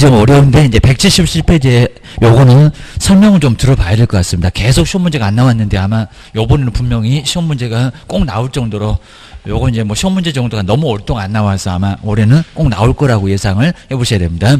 좀 어려운데 이제 177페이지에 요거는 설명을 좀 들어봐야 될 것 같습니다. 계속 시험 문제가 안 나왔는데 아마 요번에는 분명히 시험 문제가 꼭 나올 정도로 요거 이제 뭐 시험 문제 정도가 너무 오랫동안 안 나와서 아마 올해는 꼭 나올 거라고 예상을 해보셔야 됩니다.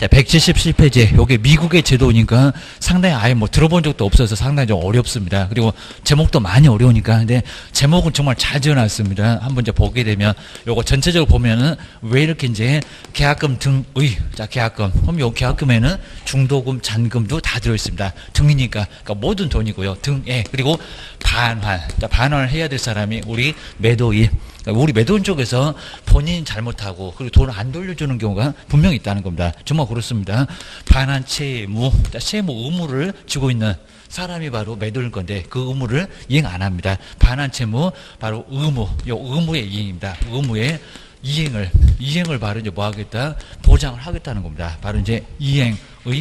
자, 177페이지. 요게 미국의 제도니까 상당히 아예 뭐 들어본 적도 없어서 상당히 좀 어렵습니다. 그리고 제목도 많이 어려우니까. 근데 제목은 정말 잘 지어놨습니다. 한번 이제 보게 되면 요거 전체적으로 보면은 왜 이렇게 이제 계약금 등의. 자, 계약금. 그럼 요 계약금에는 중도금, 잔금도 다 들어있습니다. 등이니까. 그러니까 모든 돈이고요. 등에. 그리고 반환. 자, 반환을 해야 될 사람이 우리 매도인. 우리 매도인 쪽에서 본인이 잘못하고 그리고 돈을 안 돌려주는 경우가 분명히 있다는 겁니다. 정말 그렇습니다. 반환 채무, 채무 의무를 지고 있는 사람이 바로 매도인 건데 그 의무를 이행 안 합니다. 반환 채무 바로 의무, 요 의무의 이행입니다. 의무의 이행을 바로 이제 뭐 하겠다? 보장을 하겠다는 겁니다. 바로 이제 이행의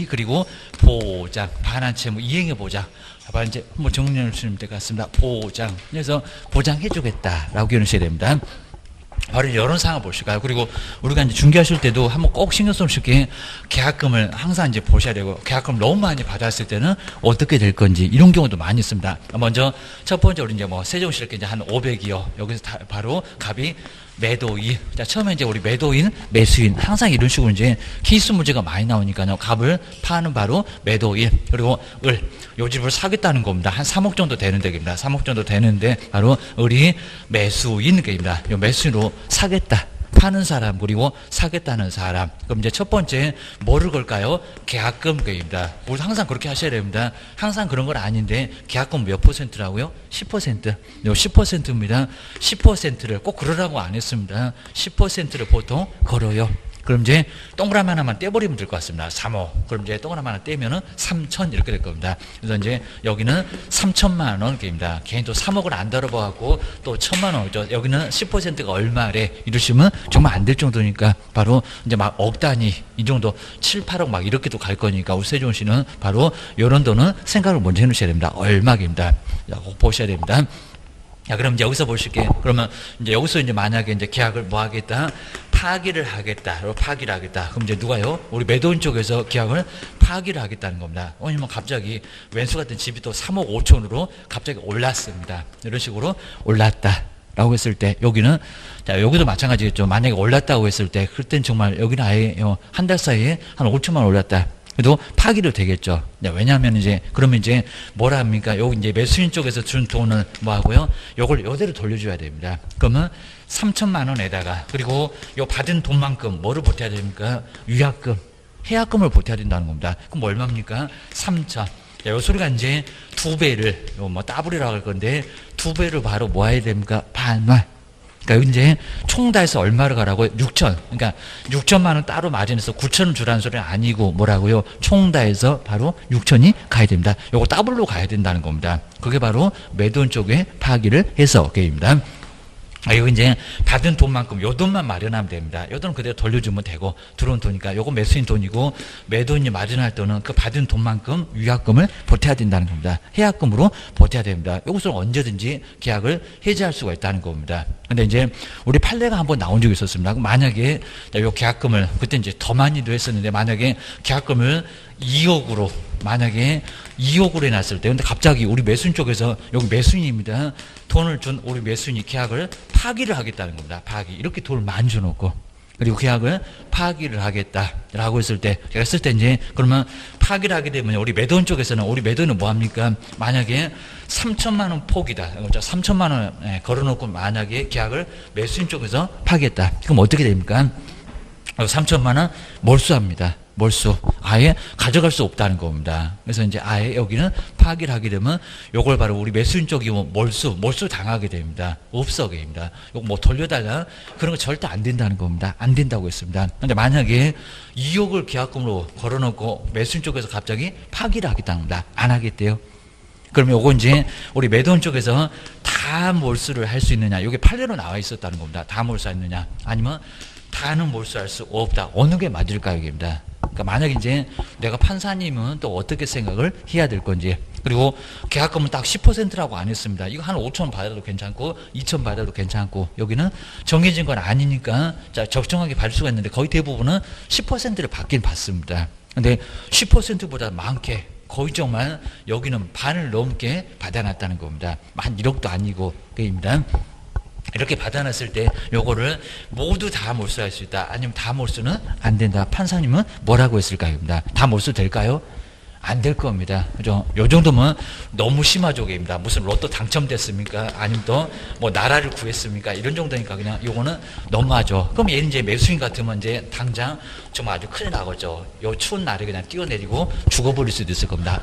그리고 보장, 반환 채무 이행의 보장. 바로 이제 한번 정리해 주시면 될 것 같습니다. 보장. 그래서 보장해 주겠다라고 기억하셔야 됩니다. 바로 이런 상황을 보실까요? 그리고 우리가 이제 중개하실 때도 한번 꼭 신경 쓰실 게 계약금을 항상 이제 보셔야 되고 계약금 너무 많이 받았을 때는 어떻게 될 건지 이런 경우도 많이 있습니다. 먼저 첫 번째 우리 이제 뭐 세종시 이렇게 이제 한 500이요. 여기서 바로 갑이 매도인. 자, 처음에 이제 우리 매도인, 매수인. 항상 이런 식으로 이제 케이스 문제가 많이 나오니까요. 갑을 파는 바로 매도인. 그리고 요 집을 사겠다는 겁니다. 한 3억 정도 되는 데입니다. 3억 정도 되는데 바로 을이 매수인 게입니다. 요 매수인으로 사겠다. 파는 사람 그리고 사겠다는 사람. 그럼 이제 첫 번째 뭐를 걸까요? 계약금 계입니다. 우리 항상 그렇게 하셔야 됩니다. 항상 그런 건 아닌데 계약금 몇 %라고요? 10%. 요 10%입니다. 10%를 꼭 그러라고 안 했습니다. 10%를 보통 걸어요. 그럼 이제 동그라미 하나만 떼버리면 될 것 같습니다. 3호. 그럼 이제 동그라미 하나 떼면은 3천 이렇게 될 겁니다. 그래서 이제 여기는 3천만 원 개입니다. 개인 또 3억을 안 다뤄봐갖고 또 1천만 원이죠. 여기는 10%가 얼마래 이러시면 정말 안 될 정도니까 바로 이제 막 억 단위 이 정도 7, 8억 막 이렇게도 갈 거니까 우리 세종시는 바로 이런 돈은 생각을 먼저 해놓으셔야 됩니다. 얼마입니다. 꼭 보셔야 됩니다. 자, 그럼 이제 여기서 보실게요. 그러면 이제 여기서 이제 만약에 이제 계약을 뭐 하겠다? 파기를 하겠다. 파기를 하겠다. 그럼 이제 누가요? 우리 매도인 쪽에서 계약을 파기를 하겠다는 겁니다. 왜냐면 갑자기 왼수 같은 집이 또 3억 5천으로 갑자기 올랐습니다. 이런 식으로 올랐다. 라고 했을 때 여기는 자 여기도 마찬가지겠죠. 만약에 올랐다고 했을 때 그땐 정말 여기는 아예 한 달 사이에 한 5천만 원 올랐다. 그래도 파기도 되겠죠. 왜냐하면 이제 그러면 이제 뭐라 합니까? 여기 이제 매수인 쪽에서 준 돈을 뭐 하고요? 요걸 요대로 돌려줘야 됩니다. 그러면 3천만 원에다가 그리고 요 받은 돈만큼 뭐를 보태야 됩니까? 위약금, 해약금을 보태야 된다는 겁니다. 그럼 뭐 얼마입니까? 3천. 자, 요 소리가 이제 2배를 요 뭐 따블이라고 할 건데 2배를 바로 뭐 해야 됩니까? 반환. 그러니까 이제 총 다 해서 얼마를 가라고요? 6천. 그러니까 6천만 원 따로 마련해서 9천을 주라는 소리는 아니고 뭐라고요? 총 다 해서 바로 6천이 가야 됩니다. 요거 더블로 가야 된다는 겁니다. 그게 바로 매도인 쪽에 파기를 해서 게임입니다. 이거 이제 받은 돈만큼 요 돈만 마련하면 됩니다. 요 돈은 그대로 돌려주면 되고 들어온 돈이니까 요거 매수인 돈이고 매도인이 마련할 돈은 그 받은 돈만큼 위약금을 보태야 된다는 겁니다. 해약금으로 보태야 됩니다. 요것은 언제든지 계약을 해지할 수가 있다는 겁니다. 근데 이제 우리 판례가 한번 나온 적이 있었습니다. 만약에 요 계약금을 그때 이제 더 많이도 했었는데 만약에 계약금을 2억으로 만약에 2억으로 해놨을 때 근데 갑자기 우리 매수인 쪽에서 여기 매수인입니다. 돈을 준 우리 매수인이 계약을 파기를 하겠다는 겁니다. 파기. 이렇게 돈을 많이 줘놓고 그리고 계약을 파기를 하겠다라고 했을 때 제가 했을 때 이제 그러면 파기를 하게 되면 우리 매도인 쪽에서는 우리 매도인은 뭐 합니까? 만약에 3천만 원 폭이다. 3천만 원 걸어놓고 만약에 계약을 매수인 쪽에서 파기했다. 그럼 어떻게 됩니까? 3천만 원 몰수합니다. 몰수. 아예 가져갈 수 없다는 겁니다. 그래서 이제 아예 여기는 파기를 하게 되면 요걸 바로 우리 매수인 쪽이 몰수 당하게 됩니다. 없어게입니다. 요거 뭐 돌려달라 그런 거 절대 안 된다는 겁니다. 안 된다고 했습니다. 근데 만약에 2억을 계약금으로 걸어놓고 매수인 쪽에서 갑자기 파기를 하겠다는 겁니다. 안 하겠대요. 그러면 요거 이제 우리 매도인 쪽에서 다 몰수를 할 수 있느냐. 요게 판례로 나와 있었다는 겁니다. 다 몰수했느냐. 아니면 다는 몰수할 수 없다. 어느 게 맞을까요? 입니다. 그러니까 만약에 이제 내가 판사님은 또 어떻게 생각을 해야 될 건지. 그리고 계약금은 딱 10%라고 안 했습니다. 이거 한 5천 받아도 괜찮고 2천 받아도 괜찮고 여기는 정해진 건 아니니까 자, 적정하게 받을 수가 있는데 거의 대부분은 10%를 받긴 받습니다. 근데 10%보다 많게 거의 정말 여기는 반을 넘게 받아놨다는 겁니다. 한 1억도 아니고 그입니다. 이렇게 받아놨을 때 요거를 모두 다 몰수할 수 있다. 아니면 다 몰수는 안 된다. 판사님은 뭐라고 했을까요? 다 몰수 될까요? 안 될 겁니다. 그죠? 요 정도면 너무 심하죠, 입니다. 무슨 로또 당첨됐습니까? 아니면 또 뭐 나라를 구했습니까? 이런 정도니까 그냥 요거는 너무하죠. 그럼 얘는 이제 매수인 같으면 이제 당장 정말 아주 큰일 나겠죠. 요 추운 날에 그냥 뛰어내리고 죽어버릴 수도 있을 겁니다.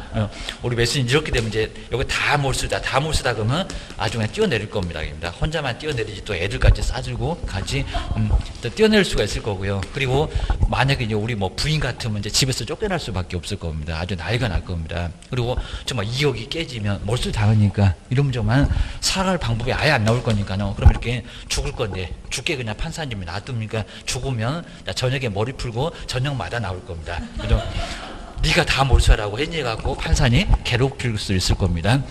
우리 매수인 이렇게 되면 이제 요거 다 몰수다, 다 몰수다 그러면 아주 그냥 뛰어내릴 겁니다. 입니다. 혼자만 뛰어내리지 또 애들까지 싸들고 같이 또 뛰어내릴 수가 있을 거고요. 그리고 만약에 이제 우리 뭐 부인 같으면 이제 집에서 쫓겨날 수밖에 없을 겁니다. 아주 난리가 날 겁니다. 그리고 정말 2억이 깨지면 몰수 당하니까 이러면 정말 살아갈 방법이 아예 안 나올 거니까요. 그럼 이렇게 죽을 건데 죽게 그냥 판사님이 놔둡니까? 죽으면 저녁에 머리 풀고 저녁마다 나올 겁니다. 그죠? 네가 다 몰수하라고 해갖고 판사님 괴롭힐 수 있을 겁니다.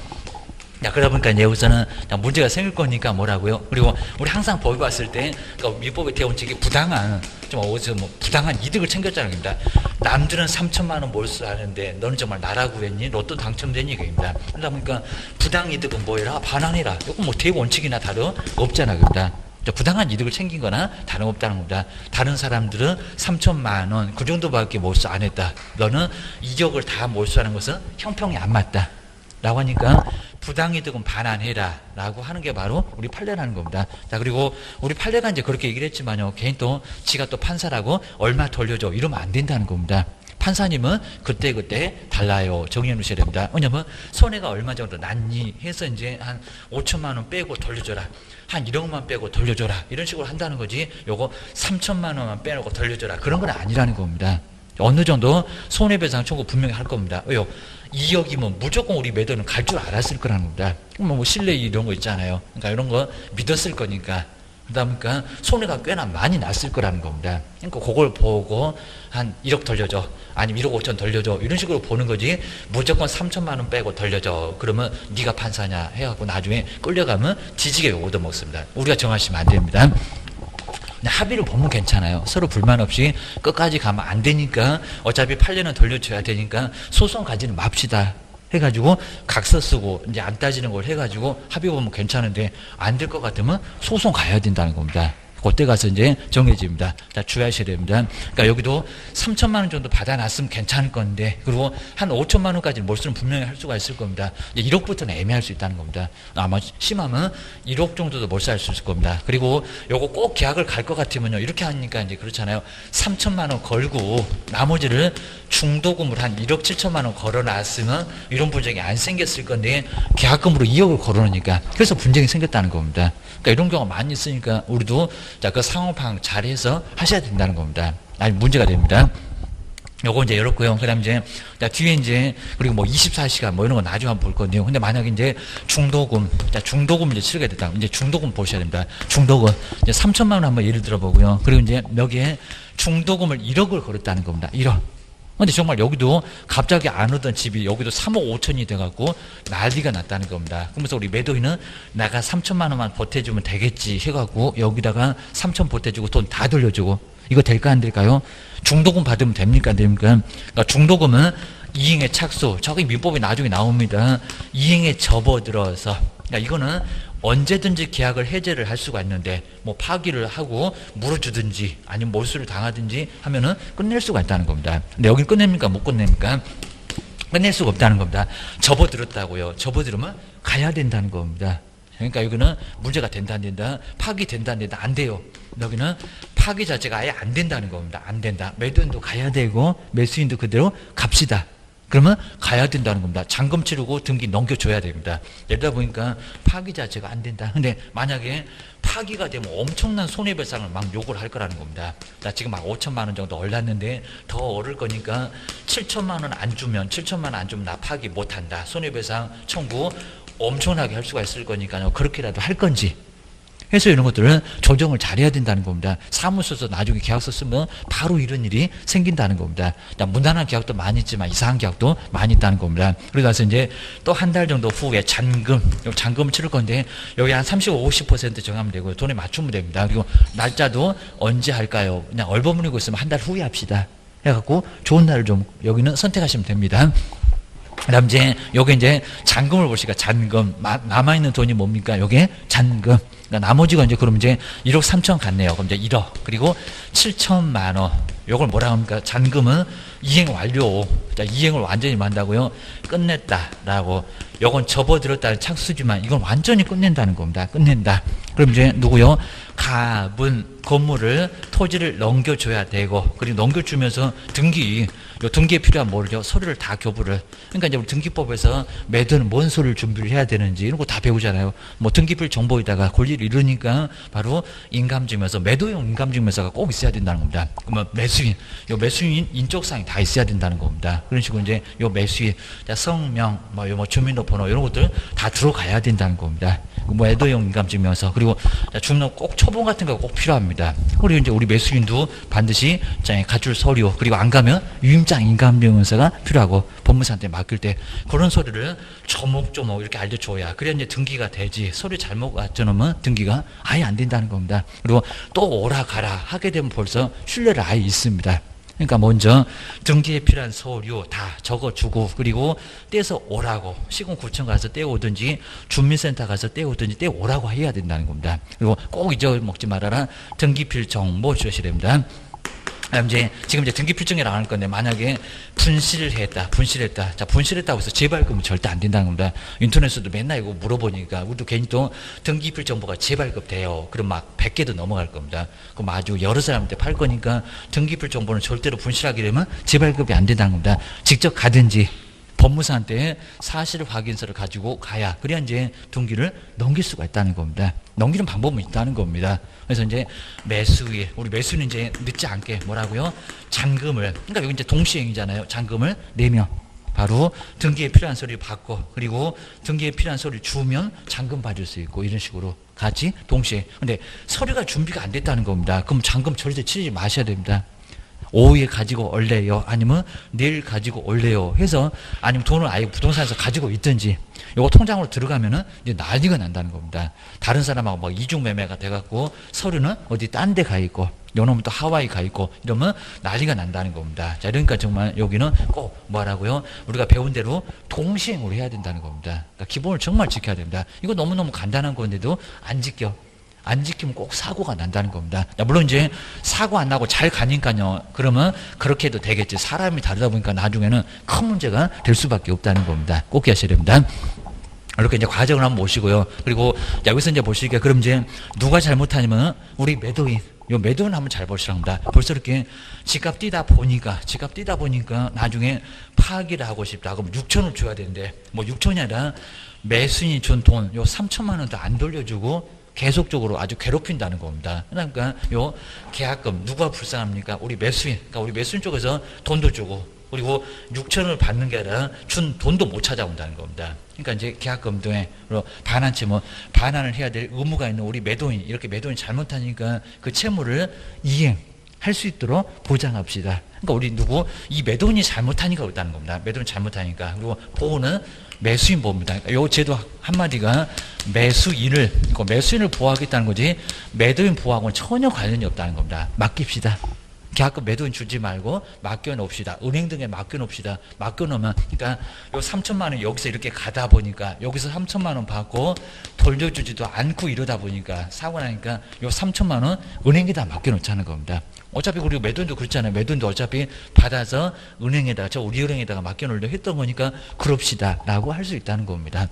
야, 그러다 보니까 여기서는 문제가 생길 거니까 뭐라고요? 그리고 우리 항상 법에 봤을 때, 그러니까 밀법의 대원칙이 부당한, 좀 어디서 뭐 부당한 이득을 챙겼자는 겁니다. 남들은 3천만 원 몰수하는데 너는 정말 나라 구했니? 로또 당첨된 얘기입니다. 그러다 보니까 부당 이득은 뭐해라? 반환해라. 이거 뭐 대원칙이나 다름 없잖아, 겁니다. 부당한 이득을 챙긴 거나 다름없다는 겁니다. 다른 사람들은 3천만 원, 그 정도밖에 몰수 안 했다. 너는 2억을 다 몰수하는 것은 형평이 안 맞다. 라고 하니까 부당이득은 반환해라 라고 하는 게 바로 우리 판례라는 겁니다. 자, 그리고 우리 판례가 이제 그렇게 얘기를 했지만요. 괜히 또 지가 또 판사라고 얼마 돌려줘 이러면 안 된다는 겁니다. 판사님은 그때그때 달라요. 정리해 놓으셔야 됩니다. 왜냐면 손해가 얼마 정도 났니 해서 이제 한 5천만 원 빼고 돌려줘라. 한 1억만 빼고 돌려줘라. 이런 식으로 한다는 거지. 요거 3천만 원만 빼놓고 돌려줘라. 그런 건 아니라는 겁니다. 어느 정도 손해배상 청구 분명히 할 겁니다. 왜요? 2억이면 무조건 우리 매도는 갈 줄 알았을 거라는 겁니다. 뭐 실내 이런 거 있잖아요. 그러니까 이런 거 믿었을 거니까. 그러다 보니까 손해가 꽤나 많이 났을 거라는 겁니다. 그러니까 그걸 보고 한 1억 돌려줘. 아니면 1억 5천 돌려줘. 이런 식으로 보는 거지. 무조건 3천만 원 빼고 돌려줘. 그러면 네가 판사냐 해갖고 나중에 끌려가면 지지게 얻어먹습니다. 우리가 정하시면 안 됩니다. 합의를 보면 괜찮아요. 서로 불만 없이 끝까지 가면 안 되니까 어차피 판례는 돌려줘야 되니까 소송 가지는 맙시다 해가지고 각서 쓰고 이제 안 따지는 걸 해가지고 합의 보면 괜찮은데 안 될 것 같으면 소송 가야 된다는 겁니다. 그때 가서 이제 정해집니다. 자, 주의하셔야 됩니다. 그러니까 여기도 3천만 원 정도 받아놨으면 괜찮을 건데, 그리고 한 5천만 원까지 몰수는 분명히 할 수가 있을 겁니다. 1억부터는 애매할 수 있다는 겁니다. 아마 심하면 1억 정도도 몰수할 수 있을 겁니다. 그리고 요거 꼭 계약을 갈 것 같으면요, 이렇게 하니까 이제 그렇잖아요. 3천만 원 걸고 나머지를 중도금을 한 1억 7천만 원 걸어놨으면 이런 분쟁이 안 생겼을 건데 계약금으로 2억을 걸어놓으니까 그래서 분쟁이 생겼다는 겁니다. 그러니까 이런 경우가 많이 있으니까 우리도 자, 그 상호 파악 잘해서 하셔야 된다는 겁니다. 아니, 문제가 됩니다. 요거 이제 열었고요. 그 다음 이제, 자, 뒤에 이제, 그리고 뭐 24시간 뭐 이런 거 나중에 한번 볼 건데요. 근데 만약에 이제 중도금, 자, 중도금을 이제 치르게 됐다. 이제 중도금 보셔야 됩니다. 중도금. 이제 3천만 원 한번 예를 들어보고요. 그리고 이제 여기에 중도금을 1억을 걸었다는 겁니다. 1억. 근데 정말 여기도 갑자기 안 오던 집이 여기도 3억 5천이 돼갖고 난리가 났다는 겁니다. 그러면서 우리 매도인은 내가 3천만 원만 보태주면 되겠지 해갖고 여기다가 3천 보태주고 돈 다 돌려주고 이거 될까 안 될까요? 중도금 받으면 됩니까 안 됩니까? 그러니까 중도금은 이행의 착수, 저기 민법이 나중에 나옵니다. 이행에 접어들어서, 그러니까 이거는 언제든지 계약을 해제를 할 수가 있는데 뭐 파기를 하고 물어주든지 아니면 몰수를 당하든지 하면은 끝낼 수가 있다는 겁니다. 근데 여기 끝냅니까 못 끝냅니까? 끝낼 수가 없다는 겁니다. 접어들었다고요. 접어들으면 가야 된다는 겁니다. 그러니까 여기는 문제가 된다 안 된다, 파기된다 안 된다, 안 돼요. 여기는 파기 자체가 아예 안 된다는 겁니다. 안 된다. 매도인도 가야 되고 매수인도 그대로 갑시다. 그러면 가야 된다는 겁니다. 잔금 치르고 등기 넘겨줘야 됩니다. 이러다 보니까 파기 자체가 안 된다. 근데 만약에 파기가 되면 엄청난 손해배상을 막 요구를 할 거라는 겁니다. 나 지금 막 5천만 원 정도 올랐는데 더 오를 거니까 7천만 원 안 주면, 7천만 원 안 주면 나 파기 못 한다. 손해배상 청구 엄청나게 할 수가 있을 거니까요. 그렇게라도 할 건지 해서 이런 것들을 조정을 잘해야 된다는 겁니다. 사무소에서 나중에 계약서 쓰면 바로 이런 일이 생긴다는 겁니다. 무난한 계약도 많이 있지만 이상한 계약도 많이 있다는 겁니다. 그러고 나서 이제 또 한 달 정도 후에 잔금을 치를 건데 여기 한 35, 50% 정하면 되고요. 돈에 맞추면 됩니다. 그리고 날짜도 언제 할까요? 그냥 얼버무리고 있으면 한 달 후에 합시다. 해갖고 좋은 날을 좀 여기는 선택하시면 됩니다. 그다음 이제 요게 이제 잔금을 보시니까 잔금 남아있는 돈이 뭡니까? 요게 잔금. 그러니까 나머지가 이제 그럼 이제 1억 3천 갔네요. 그럼 이제 1억 그리고 7천만 원. 요걸 뭐라 합니까? 잔금은 이행 완료. 자, 이행을 완전히 한다고요. 끝냈다라고. 요건 접어들었다는 착수지만 이건 완전히 끝낸다는 겁니다. 끝낸다. 그럼 이제 누구요? 갑은 건물을 토지를 넘겨줘야 되고 그리고 넘겨주면서 요 등기에 필요한 뭐죠? 서류를 다 교부를. 그러니까 이제 우리 등기법에서 매도는 뭔 서류를 준비를 해야 되는지 이런 거 다 배우잖아요. 뭐 등기필 정보에다가 권리를 이루니까 바로 인감증명서, 매도용 인감증명서가 꼭 있어야 된다는 겁니다. 그러면 매수인 인적사항이 다 있어야 된다는 겁니다. 그런 식으로 이제 요 매수인 성명, 뭐 주민등록번호 이런 것들 다 들어가야 된다는 겁니다. 뭐 매도용 인감증명서 그리고 중간 꼭 초본 같은 거 꼭 필요합니다. 그리고 이제 우리 매수인도 반드시 가출 서류 그리고 안 가면 유임장 인감증명서가 필요하고 법무사한테 맡길 때 그런 서류를 조목조목 이렇게 알려줘야 그래야 이제 등기가 되지. 서류 잘못 갖춰놓으면 등기가 아예 안 된다는 겁니다. 그리고 또 오라 가라 하게 되면 벌써 신뢰를 아예 있습니다. 그러니까 먼저 등기에 필요한 서류 다 적어주고 그리고 떼서 오라고 시군구청 가서 떼오든지 주민센터 가서 떼오든지 떼오라고 해야 된다는 겁니다. 그리고 꼭 잊어먹지 말아라. 등기필 정보 주셔야 됩니다. 이제 지금 이제 등기필증에 나갈 건데 만약에 분실했다. 자, 분실했다고 해서 재발급은 절대 안 된다는 겁니다. 인터넷에도 맨날 이거 물어보니까 우리도 괜히 또 등기필 정보가 재발급 돼요. 그럼 막 100개도 넘어갈 겁니다. 그럼 아주 여러 사람한테 팔 거니까 등기필 정보는 절대로 분실하게 되면 재발급이 안 된다는 겁니다. 직접 가든지 법무사한테 사실 확인서를 가지고 가야 그래야 이제 등기를 넘길 수가 있다는 겁니다. 넘기는 방법은 있다는 겁니다. 그래서 이제 매수일, 우리 매수는 이제 늦지 않게 뭐라고요? 잔금을, 그러니까 여기 이제 동시행이잖아요. 잔금을 내면 바로 등기에 필요한 서류 받고 그리고 등기에 필요한 서류 주면 잔금 받을 수 있고 이런 식으로 같이 동시에. 근데 서류가 준비가 안 됐다는 겁니다. 그럼 잔금 절대 치지 마셔야 됩니다. 오후에 가지고 올래요? 아니면 내일 가지고 올래요? 해서 아니면 돈을 아예 부동산에서 가지고 있든지 요거 통장으로 들어가면은 이제 난리가 난다는 겁니다. 다른 사람하고 막 이중 매매가 돼갖고 서류는 어디 딴 데 가 있고 요놈은 또 하와이 가 있고 이러면 난리가 난다는 겁니다. 자, 그러니까 정말 여기는 꼭 뭐라고요? 우리가 배운 대로 동시행으로 해야 된다는 겁니다. 그러니까 기본을 정말 지켜야 됩니다. 이거 너무너무 간단한 건데도 안 지키면 꼭 사고가 난다는 겁니다. 물론 이제 사고 안 나고 잘 가니까요. 그러면 그렇게 해도 되겠지. 사람이 다르다 보니까 나중에는 큰 문제가 될 수밖에 없다는 겁니다. 꼭 기하셔야 됩니다. 이렇게 이제 과정을 한번 보시고요. 그리고 여기서 이제 보시니까 그럼 이제 누가 잘못하냐면 우리 매도인. 요 매도인 한번 잘 보시랍니다. 벌써 이렇게 집값 뛰다 보니까 나중에 파기를 하고 싶다. 그럼 6천을 줘야 되는데 뭐 6천이 아니라 매수인이 준 돈 요 3천만 원도 안 돌려주고 계속적으로 아주 괴롭힌다는 겁니다. 그러니까 요 계약금 누가 불쌍합니까? 우리 매수인. 그러니까 우리 매수인 쪽에서 돈도 주고 그리고 6천을 받는 게 아니라 준 돈도 못 찾아온다는 겁니다. 그러니까 이제 계약금 등에 반환 채무 반환을 해야 될 의무가 있는 우리 매도인 이렇게 매도인 잘못하니까 그 채무를 이행할 수 있도록 보장합시다. 그러니까 우리 이 매도인이 잘못하니까 그렇다는 겁니다. 매도인 잘못하니까. 그리고 보호는 매수인 보호입니다. 그러니까 요 제도 한마디가 매수인을 보호하겠다는 거지 매도인 보호하고는 전혀 관련이 없다는 겁니다. 맡깁시다. 계약금 매도인 주지 말고 맡겨놓읍시다. 은행 등에 맡겨놓읍시다. 맡겨놓으면 그러니까 요 3천만 원 여기서 이렇게 가다 보니까 여기서 3천만 원 받고 돌려주지도 않고 이러다 보니까 사고 나니까 요 3천만 원 은행에다 맡겨놓자는 겁니다. 어차피 우리 매도인도 그렇잖아요. 매도인도 어차피 받아서 저 우리 은행에다가 맡겨놓으려 했던 거니까 그럽시다 라고 할 수 있다는 겁니다.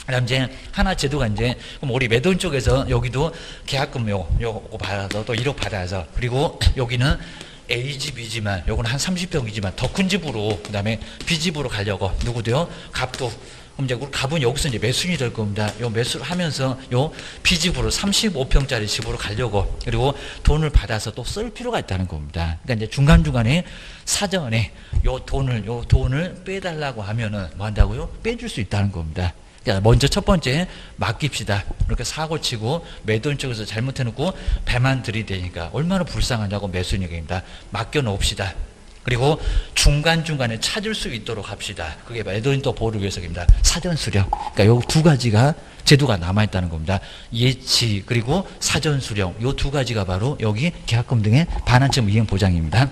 그다음 이제 하나 제도가 이제 그럼 우리 매도인 쪽에서 여기도 계약금 요거 받아서 또 1억 받아서 그리고 여기는 A집, B지만 요거는 한 30평이지만 더 큰 집으로 그다음에 B집으로 가려고 누구도요? 갑도. 그럼 이제 우리 갑은 여기서 이제 매수인이 될 겁니다. 요 매수를 하면서 요 B집으로 35평짜리 집으로 가려고 그리고 돈을 받아서 또 쓸 필요가 있다는 겁니다. 그러니까 이제 중간중간에 사전에 요 돈을 빼달라고 하면은 뭐 한다고요? 빼줄 수 있다는 겁니다. 자, 먼저 첫 번째 맡깁시다. 이렇게 사고 치고 매도인 쪽에서 잘못해놓고 배만 들이대니까 얼마나 불쌍하냐고 매수인에게입니다. 맡겨놓읍시다. 그리고 중간중간에 찾을 수 있도록 합시다. 그게 매도인 또 보호를 위해서입니다. 사전수령. 그러니까 요 두 가지가 제도가 남아있다는 겁니다. 예치 그리고 사전수령. 요 두 가지가 바로 여기 계약금 등의 반환점 이행 보장입니다.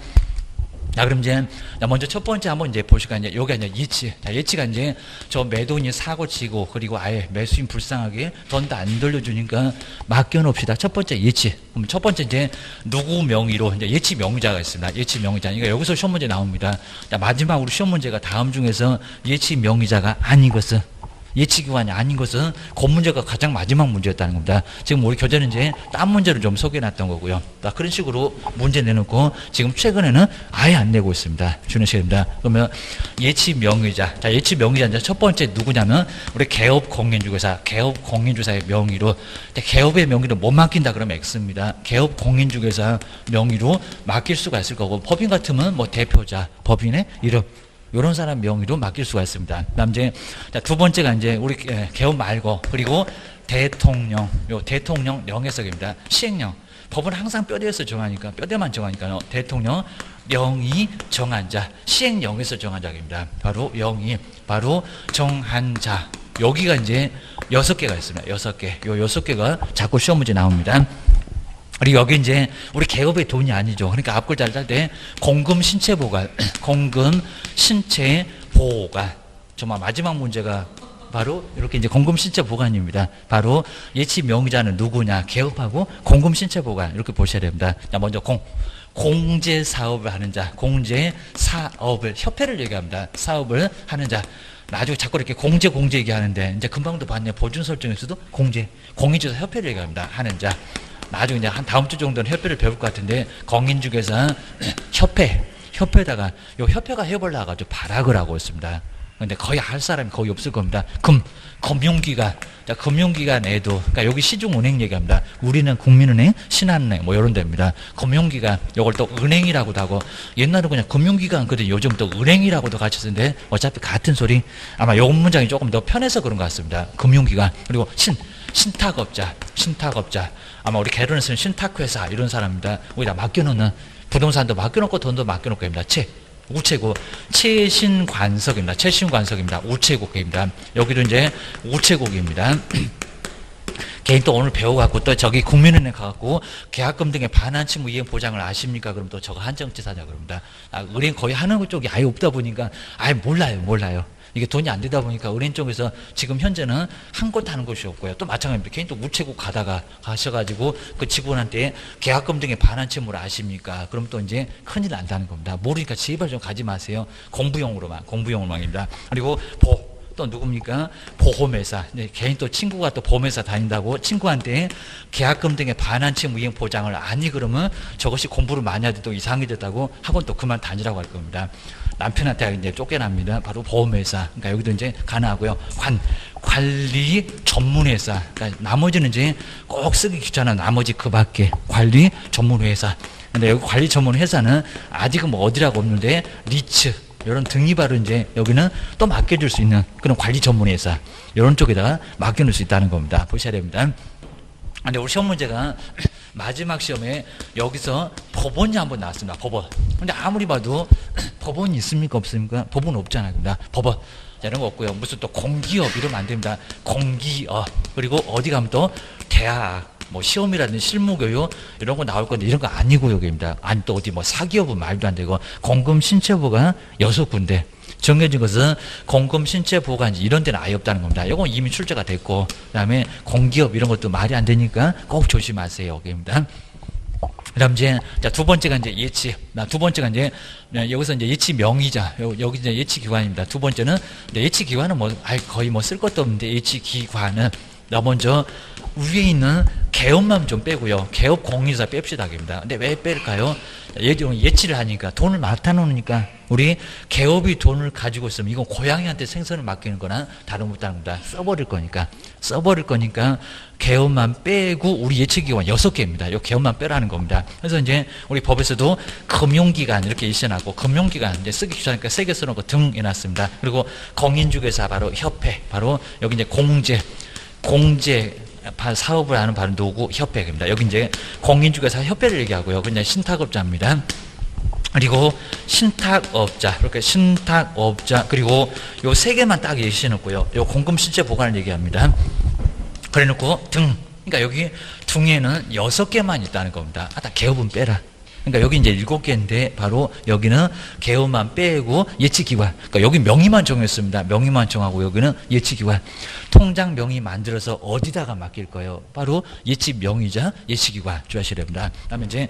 자, 그럼 이제 먼저 첫 번째 한번 이제 보시까 이제 여기가 이제 예치. 자, 예치가 이제 저 매도인이 사고 치고 그리고 아예 매수인 불쌍하게 돈도 안 돌려주니까 맡겨놓읍시다. 첫 번째 예치. 그럼 첫 번째 이제 누구 명의로 이제 예치 명의자가 있습니다. 예치 명의자. 그러니까 여기서 시험 문제 나옵니다. 자, 마지막으로 시험 문제가 다음 중에서 예치 명의자가 아닌 것은 예치기관이 아닌 것은 그 문제가 가장 마지막 문제였다는 겁니다. 지금 우리 교재는 이제 딴 문제를 좀 소개해놨던 거고요. 그런 식으로 문제 내놓고 지금 최근에는 아예 안 내고 있습니다. 주는 시간입니다. 그러면 예치 명의자. 자, 예치 명의자 이제 첫 번째 누구냐면 우리 개업 공인중개사, 개업 공인중개사의 명의로 개업의 명의로 못 맡긴다 그러면 X입니다. 개업 공인중개사 명의로 맡길 수가 있을 거고 법인 같으면 뭐 대표자, 법인의 이름 이런 사람 명의로 맡길 수가 있습니다. 그다음 이제 두 번째가 이제 우리 개업 말고 그리고 대통령, 요 대통령 명예석입니다. 시행령. 법은 항상 뼈대에서 정하니까 뼈대만 정하니까요. 대통령 명의 정한 자, 시행령에서 정한 자입니다. 바로 명의, 바로 정한 자. 여기가 이제 6개가 있습니다. 6개. 요 6개가 자꾸 시험 문제 나옵니다. 그리고 여기 이제 우리 개업의 돈이 아니죠. 그러니까 앞글자를 짤 때 공금 신체 보관, 공금 신체 보관. 정말 마지막 문제가 바로 이렇게 이제 공금 신체 보관입니다. 바로 예치 명의자는 누구냐? 개업하고 공금 신체 보관 이렇게 보셔야 됩니다. 자, 먼저 공제 사업을 하는 자, 공제 사업을 협회를 얘기합니다. 사업을 하는 자. 나중에 자꾸 이렇게 공제 얘기하는데 이제 금방도 봤네. 보증 설정에서도 공인중개사 협회를 얘기합니다. 하는 자. 나중에 이제 한 다음 주 정도는 협회를 배울 것 같은데 공인중개사 협회에다가 요 협회가 해보려고 아주 발악을 하고 있습니다. 근데 거의 할 사람이 거의 없을 겁니다. 금융기관. 자, 금융기관에도, 그러니까 여기 시중은행 얘기합니다. 우리는 국민은행, 신한은행, 뭐 이런 데입니다. 금융기관, 요걸 또 은행이라고도 하고, 옛날에 그냥 금융기관, 근데 요즘 또 은행이라고도 같이 쓰는데, 어차피 같은 소리. 아마 요 문장이 조금 더 편해서 그런 것 같습니다. 금융기관. 그리고 신탁업자. 아마 우리 개론에 쓰는 신탁회사, 이런 사람입니다. 우리가 맡겨놓는, 부동산도 맡겨놓고 돈도 맡겨놓고 입니다. 우체국, 최신관석입니다. 우체국입니다. 여기도 이제 우체국입니다. 개인 또 오늘 배워갖고 또 저기 국민은행 가갖고 계약금 등의 반환치무 이행 보장을 아십니까? 그럼 또 저거 한정치사자 그럽니다. 은행 거의 하는 쪽이 아예 없다 보니까 아예 몰라요. 이게 돈이 안 되다 보니까 은행 쪽에서 지금 현재는 한 곳 하는 곳이 없고요. 또 마찬가지입니다. 개인 또 우체국 가셔가지고 그 직원한테 계약금 등의 반환치무를 아십니까? 그럼 또 이제 큰일 난다는 겁니다. 모르니까 제발 좀 가지 마세요. 공부용으로만입니다. 그리고 또 누굽니까? 보험회사. 개인 또 친구가 또 보험회사 다닌다고 친구한테 계약금 등의 반환치무 이행 보장을 아니 그러면 저것이 공부를 많이 하더라도 또 이상해졌다고 학원 또 그만 다니라고 할 겁니다. 남편한테 이제 쫓겨납니다. 바로 보험회사. 그러니까 여기도 이제 가능하고요. 관리 전문회사. 그러니까 나머지는 이제 꼭 쓰기 귀찮아. 나머지 그 밖에 관리 전문회사. 근데 여기 관리 전문회사는 아직은 뭐 어디라고 없는데 리츠. 이런 등이바로 이제 여기는 또 맡겨줄 수 있는 그런 관리 전문회사. 이런 쪽에다가 맡겨놓을 수 있다는 겁니다. 보셔야 됩니다. 근데 우리 시험 문제가 마지막 시험에 여기서 법원이 한번 나왔습니다. 법원. 근데 아무리 봐도 법원이 있습니까? 없습니까? 법원 없잖아요. 법원. 자, 이런 거 없고요. 무슨 또 공기업 이러면 안 됩니다. 공기업. 그리고 어디 가면 또 대학, 뭐 시험이라든지 실무교육 이런 거 나올 건데 이런 거 아니고 여기입니다. 아니 또 어디 뭐 사기업은 말도 안 되고 공금 신체보관 6군데. 정해진 것은 공금 신체 보관 이런 데는 아예 없다는 겁니다. 이건 이미 출제가 됐고 그다음에 공기업 이런 것도 말이 안 되니까 꼭 조심하세요. 여기입니다. 그다음 이제 두 번째가 이제 예치. 두 번째가 이제 여기서 이제 예치 명의자. 여기 이제 예치 기관입니다. 두 번째는 예치 기관은 뭐 거의 뭐 쓸 것도 없는데 예치 기관은 나 먼저 위에 있는 개업만 좀 빼고요. 개업 공인사 뺍시다. 입니다. 근데 왜 뺄까요? 예치를 하니까 돈을 맡아놓으니까 우리 개업이 돈을 가지고 있으면 이건 고양이한테 생선을 맡기는 거나 다른 겁니다. 써버릴 거니까 개업만 빼고 우리 예치기관 6개입니다. 요 개업만 빼라는 겁니다. 그래서 이제 우리 법에서도 금융기관 이렇게 일시해놨고 금융기관 이제 쓰기 귀찮으니까 세게 써놓고 등 해놨습니다. 그리고 공인중개사 바로 협회 바로 여기 이제 공제 사업을 하는 바로 누구 협회입니다. 여기 이제 공인중개사 협회를 얘기하고요. 그냥 신탁업자입니다. 그리고 신탁업자, 이렇게 신탁업자, 그리고 요 3개만 딱 예시해놓고요. 요 공금 실제 보관을 얘기합니다. 그래 놓고 등, 그러니까 여기 등에는 6개만 있다는 겁니다. 다 개업은 빼라. 그러니까 여기 이제 7개인데 바로 여기는 개업만 빼고 예치기관. 그러니까 여기 명의만 정했습니다. 명의만 정하고 여기는 예치기관. 통장 명의 만들어서 어디다가 맡길 거예요? 바로 예치 명의자 예치기관 주하셔야 됩니다. 그다음에 이제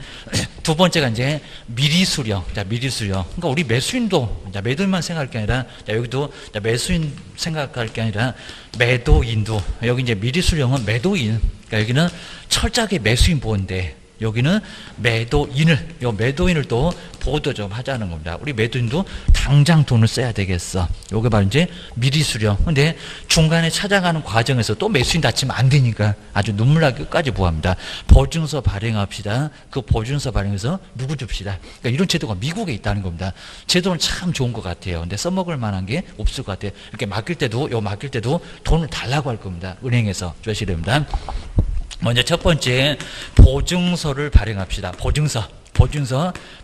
두 번째가 이제 미리 수령. 자, 미리 수령. 그러니까 우리 매수인도 자, 매도인만 생각할 게 아니라 자, 여기도 자, 매수인 생각할 게 아니라 매도인도 여기 이제 미리 수령은 매도인. 그러니까 여기는 철저하게 매수인 보호인데 여기는 매도인을 또 보호도 좀 하자는 겁니다. 우리 매도인도 당장 돈을 써야 되겠어. 요게 바로 이제 미리 수령. 근데 중간에 찾아가는 과정에서 또 매수인 다치면 안 되니까 아주 눈물 나게 끝까지 보호합니다. 보증서 발행합시다. 그 보증서 발행해서 누구 줍시다. 그러니까 이런 제도가 미국에 있다는 겁니다. 제도는 참 좋은 것 같아요. 근데 써먹을 만한 게 없을 것 같아요. 이렇게 맡길 때도 돈을 달라고 할 겁니다. 은행에서 주셔야 됩니다. 먼저 첫 번째 보증서를 발행합시다. 보증서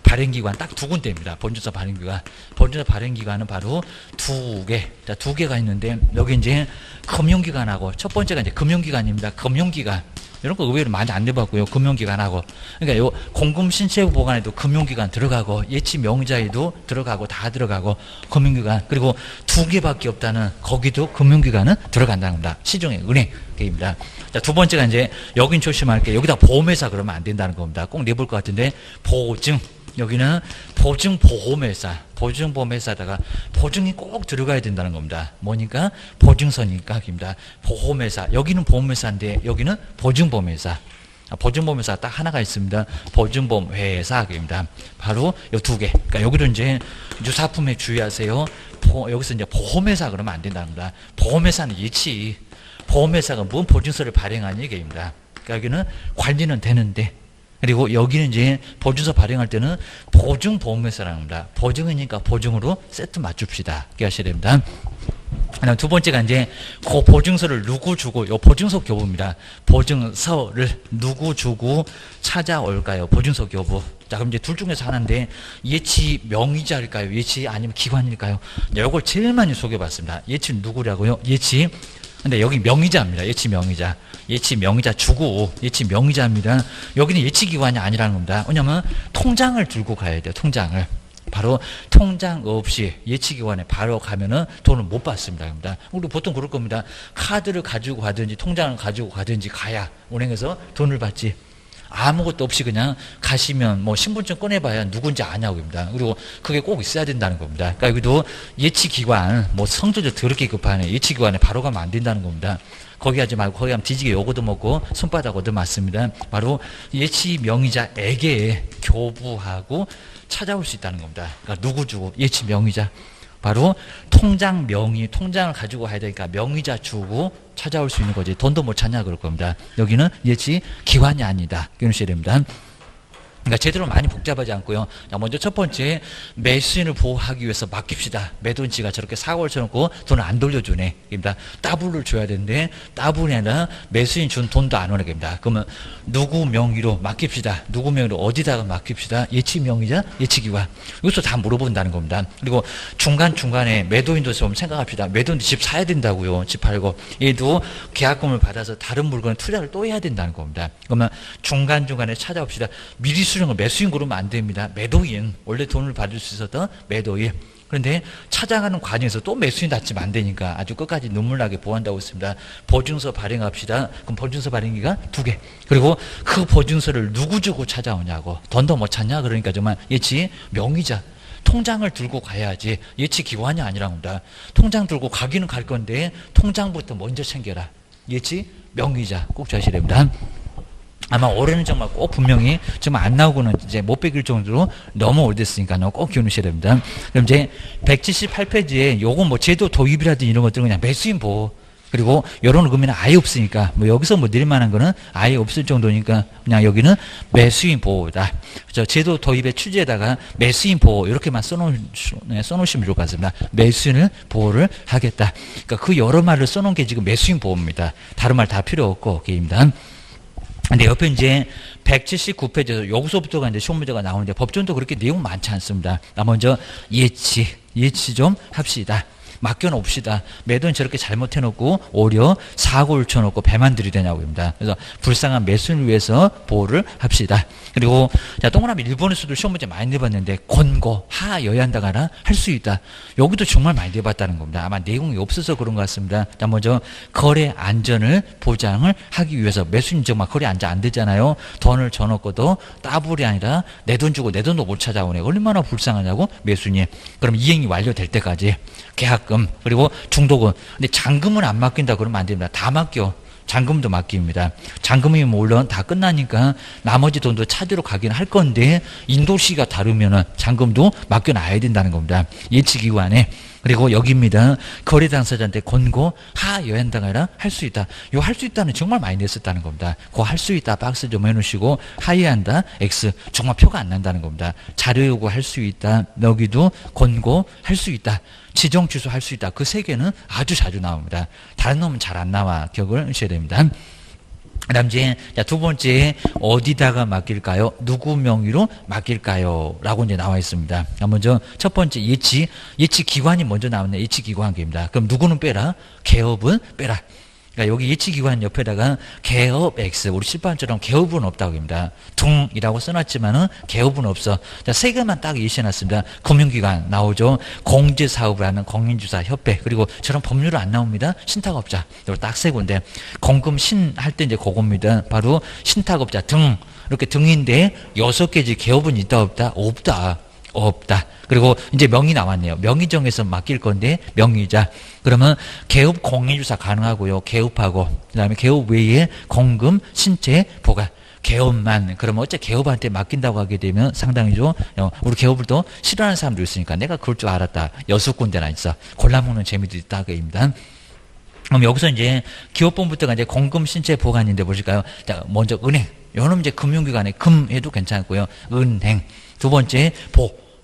발행기관 딱 2군데입니다. 보증서 발행기관은 바로 2개. 자, 2개가 있는데 여기 이제 금융기관하고 첫 번째가 이제 금융기관입니다. 금융기관. 이런 거 의외로 많이 안 내봤고요. 금융기관하고. 그러니까 요 공금 신체 보관에도 금융기관 들어가고 예치 명의자에도 들어가고 다 들어가고 금융기관. 그리고 2개밖에 없다는 거기도 금융기관은 들어간다는 겁니다. 시중에 은행입니다. 자, 두 번째가 이제 여긴 조심할 게 여기다 보험회사 그러면 안 된다는 겁니다. 꼭 내볼 것 같은데 보증. 여기는 보증보험회사다가 보증이 꼭 들어가야 된다는 겁니다. 뭐니까? 보증서니까 입니다. 보험회사. 여기는 보험회사인데 여기는 보증보험회사. 보증보험회사 딱 하나가 있습니다. 보증보험회사입니다. 바로 이 2개. 그러니까 여기도 이제 유사품에 주의하세요. 여기서 이제 보험회사 그러면 안 된다는 겁니다. 보험회사는 예치. 보험회사가 뭔 보증서를 발행하는 얘기입니다. 그러니까 여기는 관리는 되는데 그리고 여기는 이제 보증서 발행할 때는 보증보험회사라는 겁니다. 보증이니까 보증으로 세트 맞춥시다. 이렇게 하셔야 됩니다. 그다음 두 번째가 이제 그 보증서를 누구 주고 요 보증서 교부입니다. 보증서를 누구 주고 찾아올까요? 보증서 교부. 자, 그럼 이제 둘 중에서 하나인데 예치 명의자일까요? 예치 아니면 기관일까요? 이걸 제일 많이 소개받습니다. 예치는 누구라고요? 예치. 근데 여기 명의자입니다. 예치 명의자 주고 예치 명의자입니다. 여기는 예치 기관이 아니라는 겁니다. 왜냐면 통장을 들고 가야 돼요. 통장을. 바로 통장 없이 예치 기관에 바로 가면은 돈을 못 받습니다. 우리 보통 그럴 겁니다. 카드를 가지고 가든지 통장을 가지고 가든지 가야 은행에서 돈을 받지. 아무것도 없이 그냥 가시면 뭐 신분증 꺼내봐야 누군지 아냐고 합니다. 그리고 그게 꼭 있어야 된다는 겁니다. 그러니까 여기도 예치기관, 뭐 성질도 더럽게 급하네. 예치기관에 바로 가면 안 된다는 겁니다. 거기 하지 말고 거기 가면 뒤지게 요거도 먹고 손바닥 얻어 맞습니다. 바로 예치 명의자에게 교부하고 찾아올 수 있다는 겁니다. 그러니까 누구 주고 예치 명의자. 바로 통장을 가지고 가야 되니까 명의자 주고 찾아올 수 있는 거지. 돈도 못 찾냐 그럴 겁니다. 여기는 예치 기관이 아니다. 기억하셔야 됩니다. 그러니까 제대로 많이 복잡하지 않고요. 자, 먼저 첫 번째 매수인을 보호하기 위해서 맡깁시다. 매도인지가 저렇게 사고를 쳐놓고 돈을 안 돌려주네. 입니다. 따블을 줘야 되는데 따블이 아니라 매수인 준 돈도 안 오네. 입니다. 그러면 누구 명의로 맡깁시다. 누구 명의로 어디다가 맡깁시다. 예치 명의자, 예치 기관. 이것도 다 물어본다는 겁니다. 그리고 중간중간에 매도인도 좀 생각합시다. 매도인도 집 사야 된다고요. 집 팔고. 얘도 계약금을 받아서 다른 물건 투자를 또 해야 된다는 겁니다. 그러면 중간중간에 찾아옵시다. 미리 수령을 매수인 그러면 안 됩니다. 매도인. 원래 돈을 받을 수 있었던 매도인. 그런데 찾아가는 과정에서 또 매수인 닫히면 안 되니까 아주 끝까지 눈물 나게 보호한다고 했습니다. 보증서 발행합시다. 그럼 보증서 발행기가 2개. 그리고 그 보증서를 누구 주고 찾아오냐고. 돈도 못 찾냐? 그러니까 정말 예치 명의자. 통장을 들고 가야지. 예치 기관이 아니라 합니다. 통장 들고 가기는 갈 건데 통장부터 먼저 챙겨라. 예치 명의자 꼭 주셔야 됩니다. 아마 올해는 정말 꼭 분명히 정말 안 나오고는 이제 못 베길 정도로 너무 오래됐으니까 꼭 기억하셔야 됩니다. 그럼 이제 178페이지에 요거 뭐 제도 도입이라든지 이런 것들은 그냥 매수인 보호, 그리고 요런 금리는 아예 없으니까 뭐 여기서 뭐 내릴 만한 거는 아예 없을 정도니까 그냥 여기는 매수인 보호다. 그래서 제도 도입의 취지에다가 매수인 보호 이렇게만 써놓으시면 좋을 것 같습니다. 매수인을 보호를 하겠다. 그러니까 그 여러 말을 써놓은 게 지금 매수인 보호입니다. 다른 말 다 필요 없고 오케이입니다. 근데 옆에 이제 179페이지에서 여기서부터가 이제 시험 문제가 나오는데 법전도 그렇게 내용 많지 않습니다. 먼저 예치 좀 합시다. 맡겨놓읍시다. 매도는 저렇게 잘못해놓고 오히려 사고를 쳐놓고 배만 들이대냐고입니다. 그래서 불쌍한 매수를 위해서 보호를 합시다. 그리고 자 동그라미 1번에서도 시험 문제 많이 내봤는데 권고 하여야한다거나 할 수 있다. 여기도 정말 많이 내봤다는 겁니다. 아마 내용이 없어서 그런 것 같습니다. 자 먼저 거래 안전을 보장을 하기 위해서 매수인 정말 거래 안전 안 되잖아요. 돈을 줘놓고도 따블이 아니라 내 돈 주고 내 돈도 못 찾아오네. 얼마나 불쌍하냐고 매수인이. 그럼 이행이 완료될 때까지 계약금 그리고 중도금. 근데 잔금은 안 맡긴다 그러면 안 됩니다. 다 맡겨. 잔금도 맡깁니다. 잔금이면 물론 다 끝나니까 나머지 돈도 찾으러 가긴 할 건데 인도시가 다르면은 잔금도 맡겨놔야 된다는 겁니다. 예치기관에. 그리고 여기입니다. 거래 당사자한테 권고 하여야 한다거나 할 수 있다. 요 할 수 있다는 정말 많이 냈었다는 겁니다. 그 할 수 있다 박스 좀 해놓으시고 하여야 한다 X 정말 표가 안 난다는 겁니다. 자료 요구 할 수 있다. 여기도 권고 할 수 있다. 지정 취소 할 수 있다. 그 세 개는 아주 자주 나옵니다. 다른 놈은 잘 안 나와. 기억을 하셔야 됩니다. 그 다음 이제 두 번째 어디다가 맡길까요? 누구 명의로 맡길까요? 라고 이제 나와 있습니다. 먼저 첫 번째 예치 기관이 먼저 나오네. 예치 기관입니다. 그럼 누구는 빼라? 개업은 빼라. 그러니까 여기 예치기관 옆에다가 개업 X, 우리 실판처럼 개업은 없다고 합니다. 둥이라고 써놨지만은 개업은 없어. 자, 세 개만 딱 예시해놨습니다. 금융기관 나오죠. 공제사업을 하는 공인주사협회. 그리고 저런 법률은 안 나옵니다. 신탁업자. 이거 딱 세 군데. 공금신 할 때 이제 그겁니다. 바로 신탁업자 등. 이렇게 등인데 6개지 개업은 있다 없다? 없다. 그리고 이제 명의 나왔네요. 명의 정해서 맡길 건데 명의자. 그러면 개업 공인주사 가능하고요. 개업하고 그다음에 개업 외에 공금, 신체, 보관. 개업만. 그러면 어째 개업한테 맡긴다고 하게 되면 상당히죠. 우리 개업을 또 싫어하는 사람도 있으니까 내가 그럴 줄 알았다. 6군데나 있어. 골라먹는 재미도 있다. 그입니다. 그럼 여기서 이제 기업본부터가 이제 공금, 신체, 보관인데 보실까요? 자, 먼저 은행. 요놈 이제 금융기관에 금해도 괜찮고요. 은행. 두 번째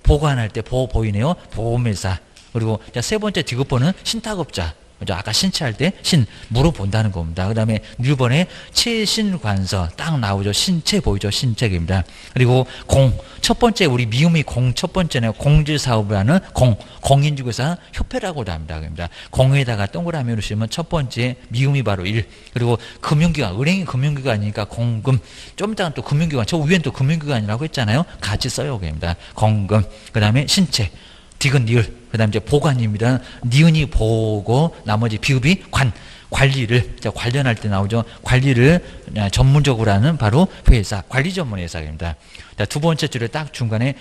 보관할 때 보이네요. 보험회사. 그리고 세 번째 디귿번은 신탁업자. 아까 신체할 때 물어본다는 겁니다. 그 다음에 1번에 최신관서 딱 나오죠. 신체 보이죠. 신체입니다. 그리고 첫 번째 우리 미음이 첫 번째는 공제사업을 하는 공인중개사 협회라고도 합니다. 공에다가 동그라미 놓으시면 첫 번째 미음이 바로 1. 그리고 금융기관, 은행이 금융기관이니까 공금. 좀 이따가 또 금융기관, 저 위엔 또 금융기관이라고 했잖아요. 같이 써요. 그입니다. 공금. 그 다음에 신체. 디귿 니을. 그 다음에 이제 보관입니다. 니은이 보고 나머지 비읍이 관리를 관련할 때 나오죠. 관리를 전문적으로 하는 바로 회사, 관리 전문 회사입니다. 자, 두 번째 줄에 딱 중간에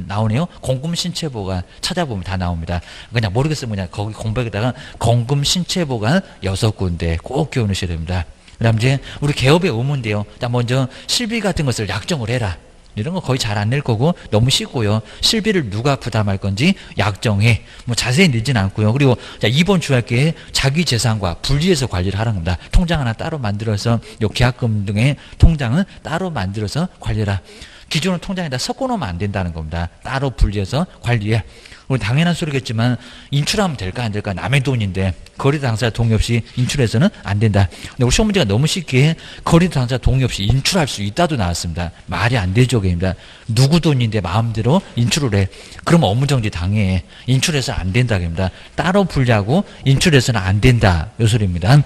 나오네요. 공금 신체 보관 찾아보면 다 나옵니다. 그냥 모르겠으면 그냥 거기 공백에다가 공금 신체 보관 6군데 꼭 기억하셔야 됩니다. 그 다음 이제 우리 개업의 의무인데요. 먼저 실비 같은 것을 약정을 해라. 이런 거 거의 잘 안 낼 거고 너무 쉽고요. 실비를 누가 부담할 건지 약정해. 뭐 자세히 내진 않고요. 그리고 자 2번 주할게 자기 재산과 분리해서 관리를 하라는 겁니다. 통장 하나 따로 만들어서 요 계약금 등의 통장은 따로 만들어서 관리해라. 기존의 통장에다 섞어놓으면 안 된다는 겁니다. 따로 분리해서 관리해. 우리 당연한 소리겠지만 인출하면 될까 안 될까? 남의 돈인데 거래 당사자 동의 없이 인출해서는 안 된다. 근데 우리 시험 문제가 너무 쉽게 거래 당사자 동의 없이 인출할 수 있다도 나왔습니다. 말이 안 되죠, 그입니다. 누구 돈인데 마음대로 인출을 해. 그러면 업무정지 당해. 인출해서 안 된다, 그입니다. 따로 분리하고 인출해서는 안 된다. 이 소리입니다.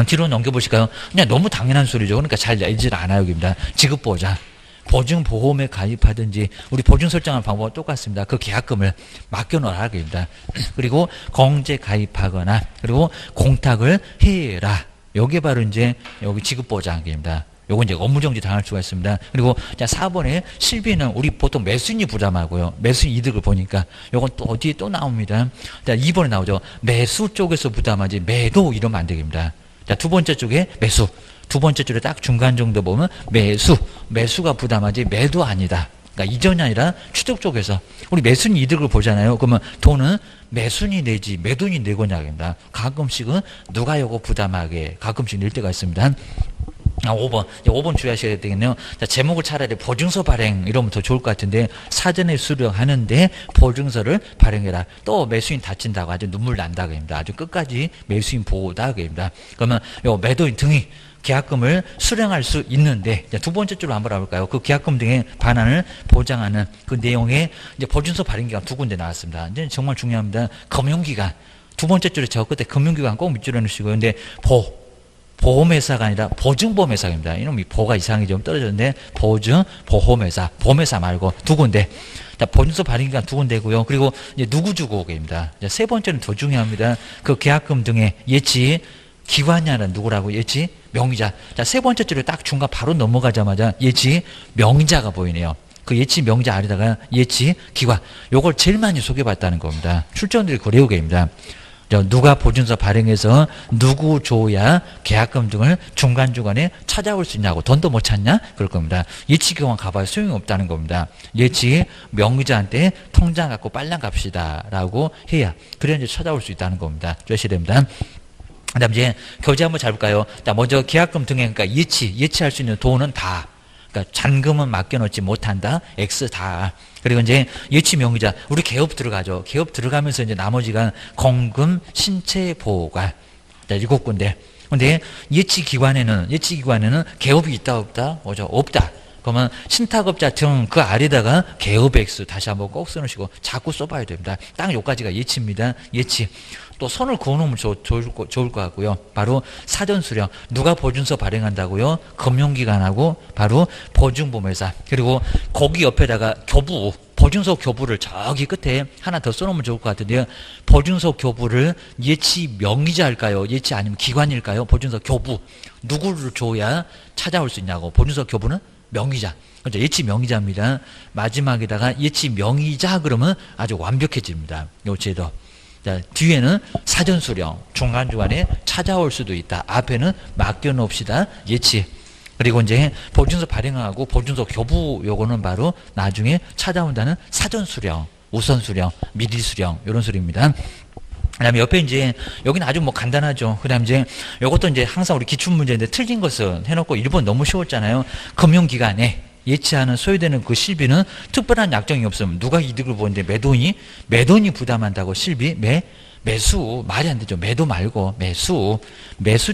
뒤로 넘겨보실까요? 그냥 너무 당연한 소리죠. 그러니까 잘 알질 않아요, 그입니다. 지급보호자. 보증보험에 가입하든지 우리 보증 설정하는 방법은 똑같습니다. 그 계약금을 맡겨놓으라 그입니다. 그리고 공제 가입하거나 그리고 공탁을 해라. 요게 바로 이제 여기 지급보장입니다. 요건 이제 업무정지 당할 수가 있습니다. 그리고 자 4번에 실비는 우리 보통 매수인이 부담하고요. 매수인 이득을 보니까 요건 또 어디에 또 나옵니다. 자 2번에 나오죠. 매수 쪽에서 부담하지 매도 이러면 안 되겠습니다. 자, 두 번째 쪽에 매수. 두 번째 줄에 딱 중간 정도 보면 매수가 부담하지 매도 아니다. 그러니까 이전이 아니라 추적 쪽에서 우리 매순이 이득을 보잖아요. 그러면 돈은 매순이 내지 매돈이 내고냐입니다. 가끔씩은 누가 요거 부담하게 가끔씩 낼 때가 있습니다. 5번 주의하셔야 되겠네요. 자, 제목을 차라리 보증서 발행 이러면 더 좋을 것 같은데 사전에 수령하는데 보증서를 발행해라. 또 매수인 다친다고 아주 눈물 난다고 합니다. 아주 끝까지 매수인 보호다 그럽니다. 그러면 요 매도인 등이 계약금을 수령할 수 있는데 두 번째 줄로 한번 알아볼까요? 그 계약금 등의 반환을 보장하는 그 내용에 이제 보증서 발행기간 두 군데 나왔습니다. 이제 정말 중요합니다. 금융기간 두 번째 줄에 저 끝에 금융기간 꼭 밑줄에 넣으시고요. 근데 보험회사가 아니라 보증보험회사입니다. 이놈이 보가 이상하게 좀 떨어졌는데 보증보험회사 보험회사 말고 두 군데. 자, 보증서 발행기간 두 군데고요. 그리고 이제 누구 주고 오게입니다. 세 번째는 더 중요합니다. 그 계약금 등의 예치 기관이 아니라 누구라고? 예치 명의자. 자, 세 번째 줄에 딱 중간 바로 넘어가자마자 예치 명의자가 보이네요. 그 예치 명의자 아래다가 예치 기관. 요걸 제일 많이 소개받다는 겁니다. 출전들이 고려우게입니다. 누가 보증서 발행해서 누구 줘야 계약금 등을 중간중간에 찾아올 수 있냐고. 돈도 못 찾냐? 그럴 겁니다. 예치기관 가봐야 소용이 없다는 겁니다. 예치 명의자한테 통장 갖고 빨랑 갑시다 라고 해야 그래야 이제 찾아올 수 있다는 겁니다. 주셔야 됩니다. 그 다음 이제 교재 한번 잘 볼까요? 자, 먼저 계약금 등에 그러니까 예치할 수 있는 돈은 다. 그러니까 잔금은 맡겨놓지 못한다. X 다. 그리고 이제 예치 명의자. 우리 개업 들어가죠. 개업 들어가면서 이제 나머지가 공금, 신체 보호관. 자, 7군데. 근데 예치 기관에는 개업이 있다 없다? 뭐죠? 없다. 그러면 신탁업자 등 그 아래다가 개업 액수 다시 한번 꼭 써놓으시고 자꾸 써봐야 됩니다. 딱 여기까지가 예치입니다. 예치. 또 손을 그어놓으면 좋을 것 같고요. 바로 사전수령. 누가 보증서 발행한다고요? 금융기관하고 바로 보증보험회사. 그리고 거기 옆에다가 교부. 보증서 교부를 저기 끝에 하나 더 써놓으면 좋을 것 같은데요. 보증서 교부를 예치 명의자 할까요? 예치 아니면 기관일까요? 보증서 교부. 누구를 줘야 찾아올 수 있냐고. 보증서 교부는 명의자. 그렇죠? 예치 명의자입니다. 마지막에다가 예치 명의자 그러면 아주 완벽해집니다. 요 제도. 자, 뒤에는 사전수령, 중간중간에 찾아올 수도 있다. 앞에는 맡겨놓읍시다. 예치. 그리고 이제 보증서 발행하고 보증서 교부 요거는 바로 나중에 찾아온다는 사전수령, 우선수령, 미리수령 이런 소리입니다. 그 다음에 옆에 이제, 여기는 아주 뭐 간단하죠. 그 다음에 이제, 요것도 이제 항상 우리 기출문제인데 틀린 것은 해놓고 1번 너무 쉬웠잖아요. 금융기관에 예치하는 소요되는 그 실비는 특별한 약정이 없으면 누가 이득을 보는데 매돈이 부담한다고 실비? 매수. 말이 안 되죠. 매도 말고 매수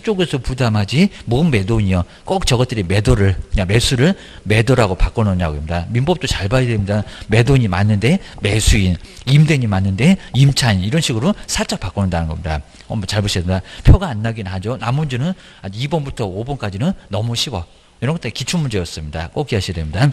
쪽에서 부담하지 뭔 매돈이요. 꼭 저것들이 매수를 매도라고 바꿔놓냐고 합니다. 민법도 잘 봐야 됩니다. 매돈이 맞는데 매수인, 임대인이 맞는데 임차인 이런 식으로 살짝 바꿔놓는다는 겁니다. 한번 잘 보셔야 됩니다. 표가 안 나긴 하죠. 나머지는 2번부터 5번까지는 너무 쉬워. 이런 것도 기출문제였습니다. 꼭 기하셔야 됩니다.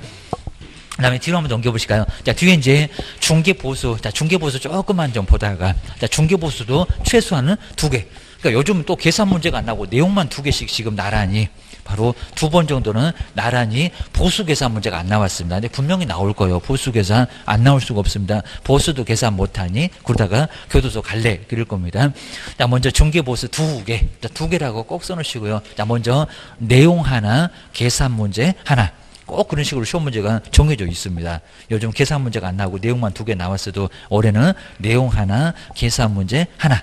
그 다음에 뒤로 한번 넘겨보실까요? 자, 뒤에 이제 중개보수. 자, 중개보수 조금만 좀 보다가. 자, 중개보수도 최소한은 2개. 그러니까 요즘 또 계산 문제가 안 나고 내용만 2개씩 지금 나란히. 바로 2번 정도는 나란히 보수 계산 문제가 안 나왔습니다. 근데 분명히 나올 거예요. 보수 계산 안 나올 수가 없습니다. 보수도 계산 못하니 그러다가 교도소 갈래 그럴 겁니다. 자, 먼저 중개보수 2개. 자, 2개라고 꼭 써놓으시고요. 자, 먼저 내용 하나, 계산 문제 하나. 꼭 그런 식으로 시험 문제가 정해져 있습니다. 요즘 계산 문제가 안 나오고 내용만 2개 나왔어도 올해는 내용 하나, 계산 문제 하나.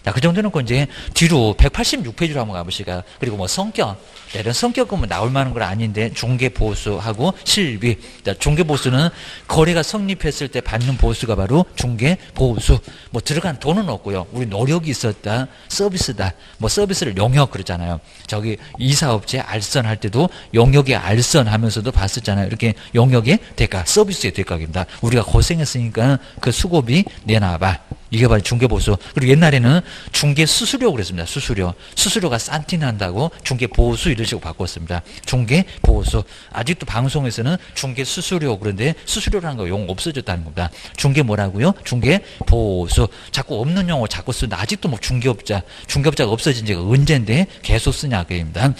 자, 그 정도는 이제 뒤로 186페이지로 한번 가보시까. 그리고 뭐 성격. 자, 이런 성격은 나올 만한 건 아닌데 중개보수하고 실비. 자, 중개보수는 거래가 성립했을 때 받는 보수가 바로 중개보수. 뭐 들어간 돈은 없고요. 우리 노력이 있었다. 서비스다. 뭐 서비스를 용역 그러잖아요. 저기 이사업체 알선할 때도 용역의 알선 하면서도 봤었잖아요. 이렇게 용역의 대가, 서비스의 대가입니다. 우리가 고생했으니까 그 수고비 내놔봐. 이게 바로 중개보수. 그리고 옛날에는 중개수수료 그랬습니다. 수수료가 싼티 난다고 중개보수 이런 식으로 바꿨습니다. 중개보수. 아직도 방송에서는 중개수수료 그런데 수수료라는 거 용어 없어졌다는 겁니다. 중개 뭐라고요? 중개보수. 자꾸 없는 용어 자꾸 쓰는데 아직도 뭐 중개업자가 없어진 지가 언젠데 계속 쓰냐 그입니다.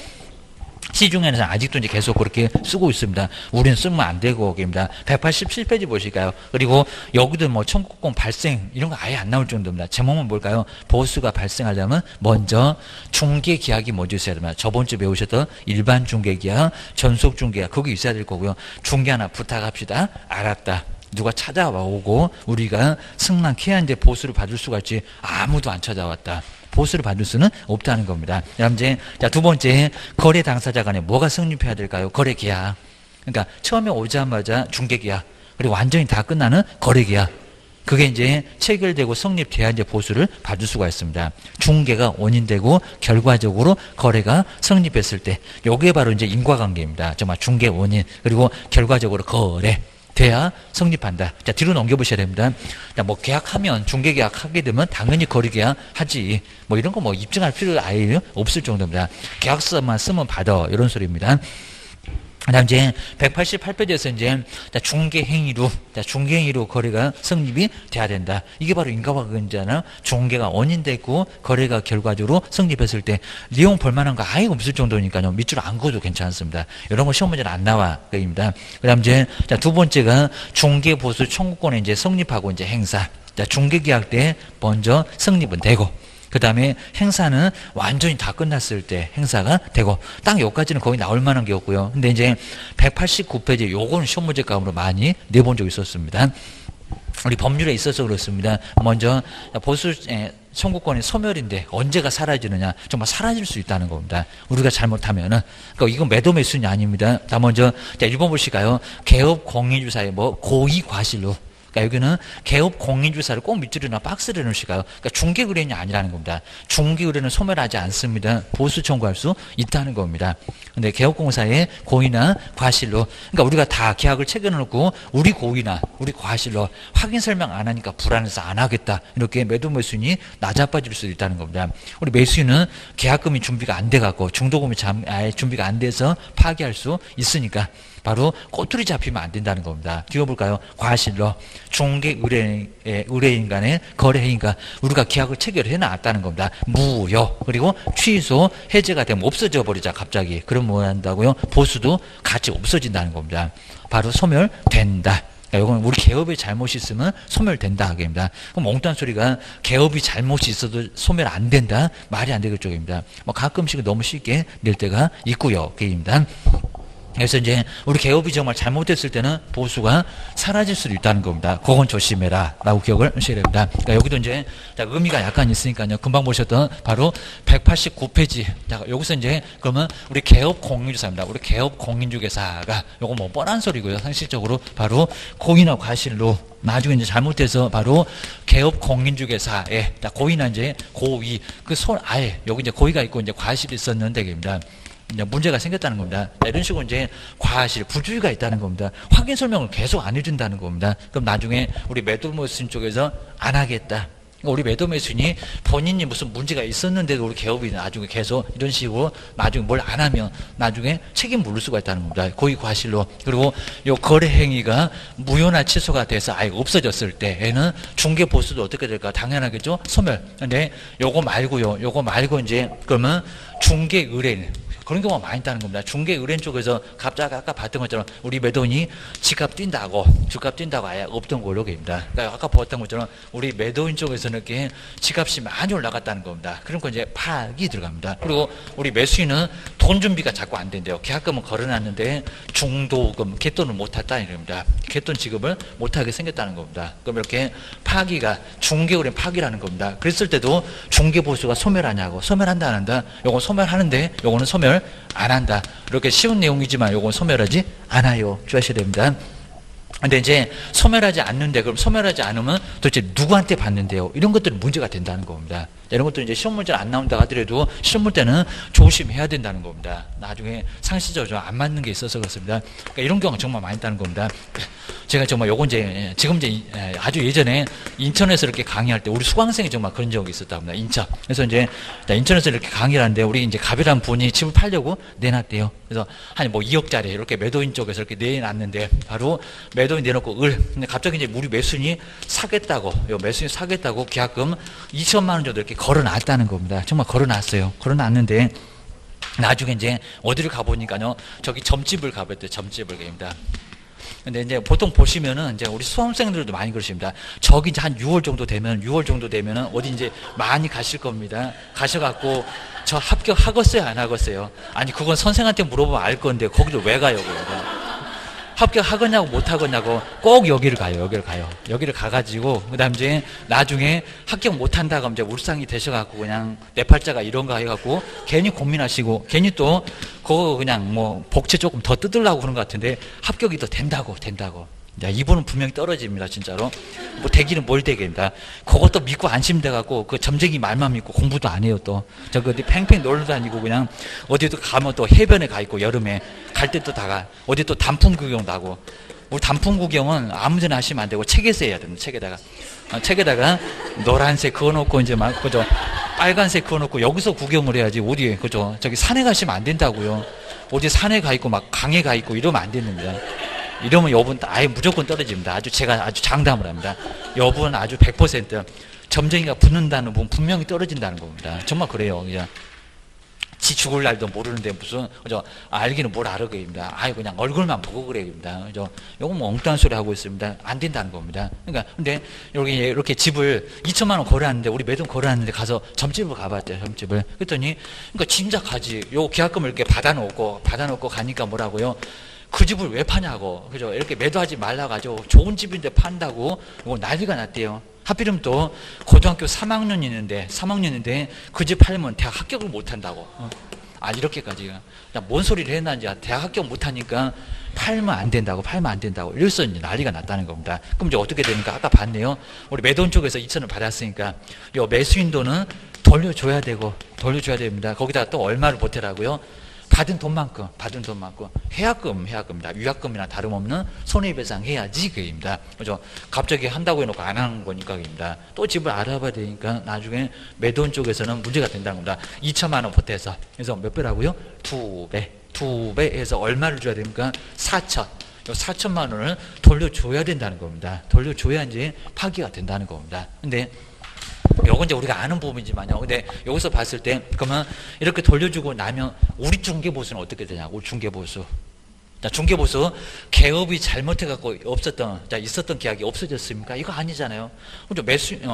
시중에는 아직도 이제 계속 그렇게 쓰고 있습니다. 우리는 쓰면 안 되고, 입니다. 187페이지 보실까요? 그리고 여기도 뭐 청구권 발생, 이런 거 아예 안 나올 정도입니다. 제목은 뭘까요? 보수가 발생하려면 먼저 중개계약이 먼저 있어야 됩니다. 저번 주에 배우셨던 일반 중개계약, 전속 중개계약, 그게 있어야 될 거고요. 중개 하나 부탁합시다. 알았다. 누가 찾아와 오고 우리가 승낙해야 이제 보수를 받을 수가 있지, 아무도 안 찾아왔다. 보수를 받을 수는 없다는 겁니다. 그다음 이제 두 번째, 거래 당사자 간에 뭐가 성립해야 될까요? 거래 계약. 그러니까 처음에 오자마자 중개 계약, 그리고 완전히 다 끝나는 거래 계약. 그게 이제 체결되고 성립돼야 이제 보수를 받을 수가 있습니다. 중개가 원인되고 결과적으로 거래가 성립했을 때, 요게 바로 이제 인과관계입니다. 정말 중개 원인, 그리고 결과적으로 거래. 돼야 성립한다. 자, 뒤로 넘겨보셔야 됩니다. 자, 뭐 계약하면, 중개 계약하게 되면 당연히 거래 계약 하지. 뭐 이런 거 뭐 입증할 필요 아예 없을 정도입니다. 계약서만 쓰면 받아. 이런 소리입니다. 그다음 이제 188페이지에서 이제 중개 행위로 거래가 성립이 돼야 된다. 이게 바로 인과관계잖아요. 중개가 원인되고 거래가 결과적으로 성립했을 때 내용 볼만한 거 아예 없을 정도니까요. 밑줄 안 그어도 괜찮습니다. 이런 거 시험 문제는 안 나와. 그입니다. 그다음 이제 두 번째가 중개 보수 청구권에 이제 성립하고 이제 행사. 중개 계약 때 먼저 성립은 되고, 그 다음에 행사는 완전히 다 끝났을 때 행사가 되고, 딱 여기까지는 거의 나올 만한 게 없고요. 근데 이제 189페이지 요거는 시험 문제 감으로 많이 내본 적이 있었습니다. 우리 법률에 있어서 그렇습니다. 먼저 보수 청구권이 소멸인데 언제가 사라지느냐? 정말 사라질 수 있다는 겁니다. 우리가 잘못하면은. 그러니까 이건 매도 매수는 아닙니다. 자, 먼저 1번 보실까요? 개업 공인주사의 뭐 고의 과실로. 그러니까 여기는 개업 공인주사를 꼭 밑줄이나 박스를 넣으실까요? 그러니까 중개 의뢰인이 아니라는 겁니다. 중개 의뢰는 소멸하지 않습니다. 보수 청구할 수 있다는 겁니다. 근데 개업공사의 고의나 과실로, 그러니까 우리가 다 계약을 체결해놓고 우리 고의나 우리 과실로 확인 설명 안 하니까 불안해서 안 하겠다, 이렇게 매도 매수인이 낮아빠질 수 있다는 겁니다. 우리 매수인은 계약금이 준비가 안 돼갖고 중도금이 아예 준비가 안 돼서 파기할 수 있으니까 바로 꼬투리 잡히면 안 된다는 겁니다. 뒤어볼까요? 과실로 중개 의뢰인 간의 거래 행위가 우리가 계약을 체결해 놨다는 겁니다. 무효, 그리고 취소, 해제가 되면 없어져 버리자 갑자기. 그럼 뭐 한다고요? 보수도 같이 없어진다는 겁니다. 바로 소멸된다. 이건 우리 개업의 잘못이 있으면 소멸된다 하게입니다. 그럼 몽땅 소리가 개업이 잘못이 있어도 소멸 안 된다? 말이 안 되겠죠. 입니다. 뭐 가끔씩은 너무 쉽게 낼 때가 있고요. 그입니다. 그래서 이제 우리 개업이 정말 잘못됐을 때는 보수가 사라질 수도 있다는 겁니다. 그건 조심해라 라고 기억을 하셔야 됩니다. 그러니까 여기도 이제 의미가 약간 있으니까요. 금방 보셨던 바로 189페이지. 자, 여기서 이제 그러면 우리 개업 공인주사입니다. 우리 개업 공인중개사가 요거 뭐 뻔한 소리고요. 상식적으로 바로 고의나 과실로 나중에 이제 잘못돼서 바로 개업 공인중개사에 고의나 이제 고의 아예 여기 이제 고의가 있고 이제 과실이 있었는데 입니다. 이제 문제가 생겼다는 겁니다. 이런 식으로 이제 과실, 부주의가 있다는 겁니다. 확인 설명을 계속 안 해준다는 겁니다. 그럼 나중에 우리 매도 매수인 쪽에서 안 하겠다. 우리 매도 매수인이 본인이 무슨 문제가 있었는데도 우리 개업이 나중에 계속 이런 식으로 나중에 뭘 안 하면 나중에 책임 물을 수가 있다는 겁니다. 고의 과실로. 그리고 요 거래 행위가 무효나 취소가 돼서 아예 없어졌을 때에는 중개 보수도 어떻게 될까? 당연하겠죠? 소멸. 근데 요거 말고 이제 그러면 중개 의뢰인, 그런 경우가 많이 있다는 겁니다. 중개 의뢰인 쪽에서 갑자기 아까 봤던 것처럼 우리 매도인이 집값 뛴다고 아예 없던 걸로 됩니다. 그러니까 아까 봤던 것처럼 우리 매도인 쪽에서는 이렇게 집값이 많이 올라갔다는 겁니다. 그런 거 이제 파악이 들어갑니다. 그리고 우리 매수인은 돈 준비가 자꾸 안 된대요. 계약금은 걸어놨는데 중도금, 갯돈을 못했다는 겁니다. 갯돈 지급을 못하게 생겼다는 겁니다. 그럼 이렇게 파기가 중개 의뢰인 파기라는 겁니다. 그랬을 때도 중개 보수가 소멸하냐고, 소멸한다 안 한다? 요건 소멸하는데 요거는 소멸 안 한다. 이렇게 쉬운 내용이지만 요건 소멸하지 않아요. 주의하셔야 됩니다. 근데 이제 소멸하지 않는데, 그럼 소멸하지 않으면 도대체 누구한테 받는데요? 이런 것들은 문제가 된다는 겁니다. 이런 것도 이제 시험 문제는 안 나온다 하더라도 시험 문제는 조심해야 된다는 겁니다. 나중에 상식적으로 안 맞는 게 있어서 그렇습니다. 그러니까 이런 경우가 정말 많이 있다는 겁니다. 제가 정말 요건 이제 지금 이제 아주 예전에 인천에서 이렇게 강의할 때 우리 수강생이 정말 그런 적이 있었답니다. 인천. 그래서 이제 인천에서 이렇게 강의를 하는데 우리 이제 갑이라는 분이 집을 팔려고 내놨대요. 그래서 한 뭐 2억짜리 이렇게 매도인 쪽에서 이렇게 내놨는데 바로 매도인 내놓고 근데 갑자기 이제 우리 매수인이 사겠다고 계약금 2천만 원 정도 이렇게 걸어놨다는 겁니다. 정말 걸어놨어요. 걸어놨는데 나중에 이제 어디를 가보니까요, 저기 점집을 가봤대요. 점집을 갑니다. 근데 이제 보통 보시면은 이제 우리 수험생들도 많이 그러십니다. 저기 이제 한 6월 정도 되면은 어디 이제 많이 가실 겁니다. 가셔갖고 저 합격하겠어요, 안 하겠어요? 아니, 그건 선생한테 물어보면 알 건데 거기를 왜 가요, 그러니까. 합격하겠냐고 못하겠냐고 꼭 여기를 가요. 여기를 가가지고 그다음 이제 나중에 합격 못한다고 하면 이제 울상이 되셔갖고 그냥 내 팔자가 이런가 해갖고 괜히 고민하시고 괜히 또 그거 그냥 뭐 복채 조금 더 뜯으려고 그런 것 같은데 합격이 더 된다고. 야, 이분은 분명히 떨어집니다, 진짜로. 뭐 되기는 뭘 되겠다. 그것도 믿고 안심돼갖고 그 점쟁이 말만 믿고 공부도 안 해요 또. 저기 어디 팽팽 놀러 다니고 그냥 어디도 가면 또 해변에 가 있고 여름에 갈 때 또 다가 어디 또 단풍 구경도 하고. 우리 단풍 구경은 아무데나 하시면 안 되고 책에서 해야 됩니다. 책에다가 노란색 그어놓고 이제 막 그죠 빨간색 그어놓고 여기서 구경을 해야지 어디에 그죠 저기 산에 가시면 안 된다고요. 어디 산에 가 있고 막 강에 가 있고 이러면 안 됩니다. 이러면 여분 아예 무조건 떨어집니다. 제가 아주 장담을 합니다. 여분 아주 100% 점쟁이가 붙는다는 분 분명히 떨어진다는 겁니다. 정말 그래요. 그냥 지 죽을 날도 모르는데 무슨 알기는 뭘 알아 그입니다. 그냥 얼굴만 보고 그래입니다. 요건 뭐 엉뚱한 소리 하고 있습니다. 안 된다는 겁니다. 그러니까 근데 여기 이렇게 집을 2천만 원 거래하는데 우리 매돈 거래하는데 가서 점집을 가봤대요. 점집을. 그랬더니 그러니까 진작 가지. 요 계약금을 이렇게 받아놓고 가니까 뭐라고요? 그 집을 왜 파냐고. 그죠? 이렇게 매도하지 말라가지고 좋은 집인데 판다고 이거 난리가 났대요. 하필이면 또 고등학교 3학년인데 그 집 팔면 대학 합격을 못 한다고. 이렇게까지. 뭔 소리를 했는지 대학 합격 못 하니까 팔면 안 된다고. 이래서 이제 난리가 났다는 겁니다. 그럼 이제 어떻게 되니까 아까 봤네요. 우리 매도인 쪽에서 2천을 받았으니까 요 매수인 돈은 돌려줘야 됩니다. 거기다가 또 얼마를 보태라고요? 받은 돈만큼 해약금입니다. 위약금이나 다름없는 손해배상 해야지 그입니다. 그죠? 갑자기 한다고 해놓고 안 하는 거니까입니다. 또 집을 알아봐야 되니까 나중에 매도인 쪽에서는 문제가 된다는 겁니다. 2천만 원 보태서 그래서 몇 배라고요? 2배 해서 얼마를 줘야 됩니까? 4천. 4천만 원을 돌려줘야 된다는 겁니다. 돌려줘야 이제 파기가 된다는 겁니다. 근데 요건 이제 우리가 아는 부분이지만요. 근데 여기서 봤을 때 그러면 이렇게 돌려주고 나면 우리 중개보수는 어떻게 되냐고. 중개보수. 중개보수 개업이 잘못해갖고 있었던 계약이 없어졌습니까? 이거 아니잖아요.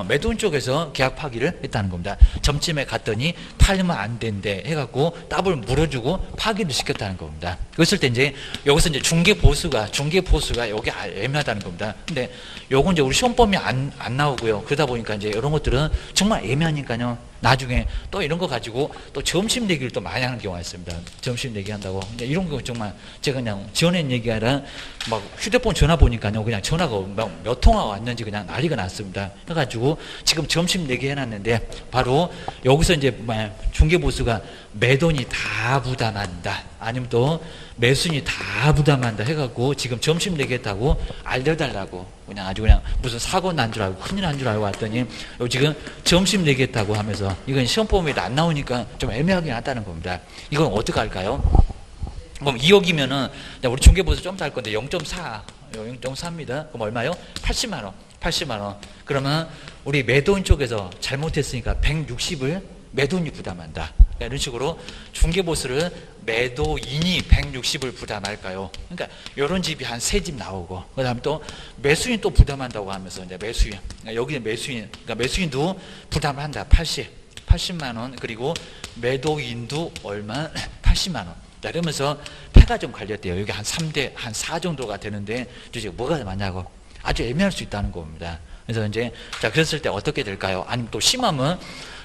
매도인 쪽에서 계약 파기를 했다는 겁니다. 점집에 갔더니 팔면 안 된대 해갖고 따블 물어주고 파기를 시켰다는 겁니다. 그랬을 때 이제 여기서 이제 중개보수가 여기 애매하다는 겁니다. 근데 요건 이제 우리 시험범위 안 나오고요. 그러다 보니까 이제 이런 것들은 정말 애매하니까요. 나중에 또 이런 거 가지고 또 점심 내기를 또 많이 하는 경우가 있습니다. 점심 내기 한다고. 이런 거 정말 제가 그냥 지어낸 얘기 아니라 막 휴대폰 전화 보니까요. 그냥 전화가 몇 통화가 왔는지 그냥 난리가 났습니다. 해가지고 지금 점심 내기 해놨는데 바로 여기서 이제 중개보수가 매돈이 다 부담한다. 아니면 또 매수인이 다 부담한다 해갖고 지금 점심 내겠다고 알려달라고 그냥 무슨 사고 난 줄 알고 큰일 난 줄 알고 왔더니 지금 점심 내겠다고 하면서 이건 시험범위에도 안 나오니까 좀 애매하긴 하다는 겁니다. 이건 어떻게 할까요? 그럼 2억이면은 우리 중개보수 좀 더 할 건데 0.4입니다. 그럼 얼마요? 80만 원. 그러면 우리 매도인 쪽에서 잘못했으니까 160을 매도인이 부담한다. 이런 식으로 중개보수를 매도인이 160을 부담할까요? 그러니까 이런 집이 한 3집 나오고 그다음에 또 매수인 또 부담한다고 하면서 이제 매수인 여기는 그러니까 매수인도 부담을 한다. 80만 원. 그리고 매도인도 얼마? 80만 원. 이러면서 패가 좀 갈렸대요. 여기 한 3대 한 4 정도가 되는데 도대체 뭐가 맞냐고 아주 애매할 수 있다는 겁니다. 그래서 이제 그랬을 때 어떻게 될까요? 아니면 또 심하면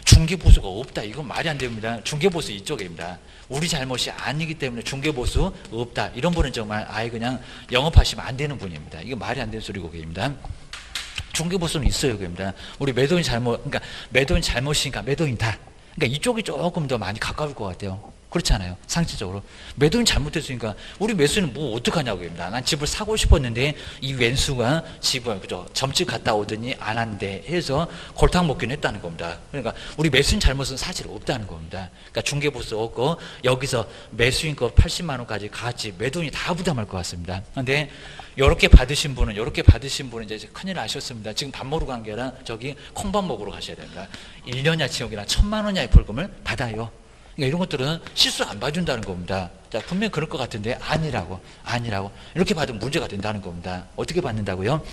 중개보수가 없다. 이건 말이 안 됩니다. 중개보수 이쪽입니다. 우리 잘못이 아니기 때문에 중개보수 없다. 이런 분은 정말 아예 그냥 영업하시면 안 되는 분입니다. 이거 말이 안 되는 소리고 계십니다. 중개보수는 있어요. 그입니다. 우리 매도인 잘못이니까 매도인 다. 그러니까 이쪽이 조금 더 많이 가까울 것 같아요. 그렇지 않아요? 상식적으로. 매도인 잘못했으니까 우리 매수인은 뭐 어떡하냐고 합니다. 난 집을 사고 싶었는데 이 왼수가 집을 점집 갔다 오더니 안 한대 해서 골탕 먹기는 했다는 겁니다. 그러니까 우리 매수인 잘못은 사실 없다는 겁니다. 그러니까 중개보수 없고 여기서 매수인 거 80만 원까지 같이 매도인이 다 부담할 것 같습니다. 그런데 이렇게 받으신 분은 이제 큰일 나셨습니다. 지금 밥 먹으러 간 게 아니라 저기 콩밥 먹으러 가셔야 됩니다. 1년야 지옥이나 1,000만 원야의 벌금을 받아요. 그러니까 이런 것들은 실수 안 봐준다는 겁니다. 자, 분명히 그럴 것 같은데 아니라고 이렇게 받으면 문제가 된다는 겁니다. 어떻게 받는다고요?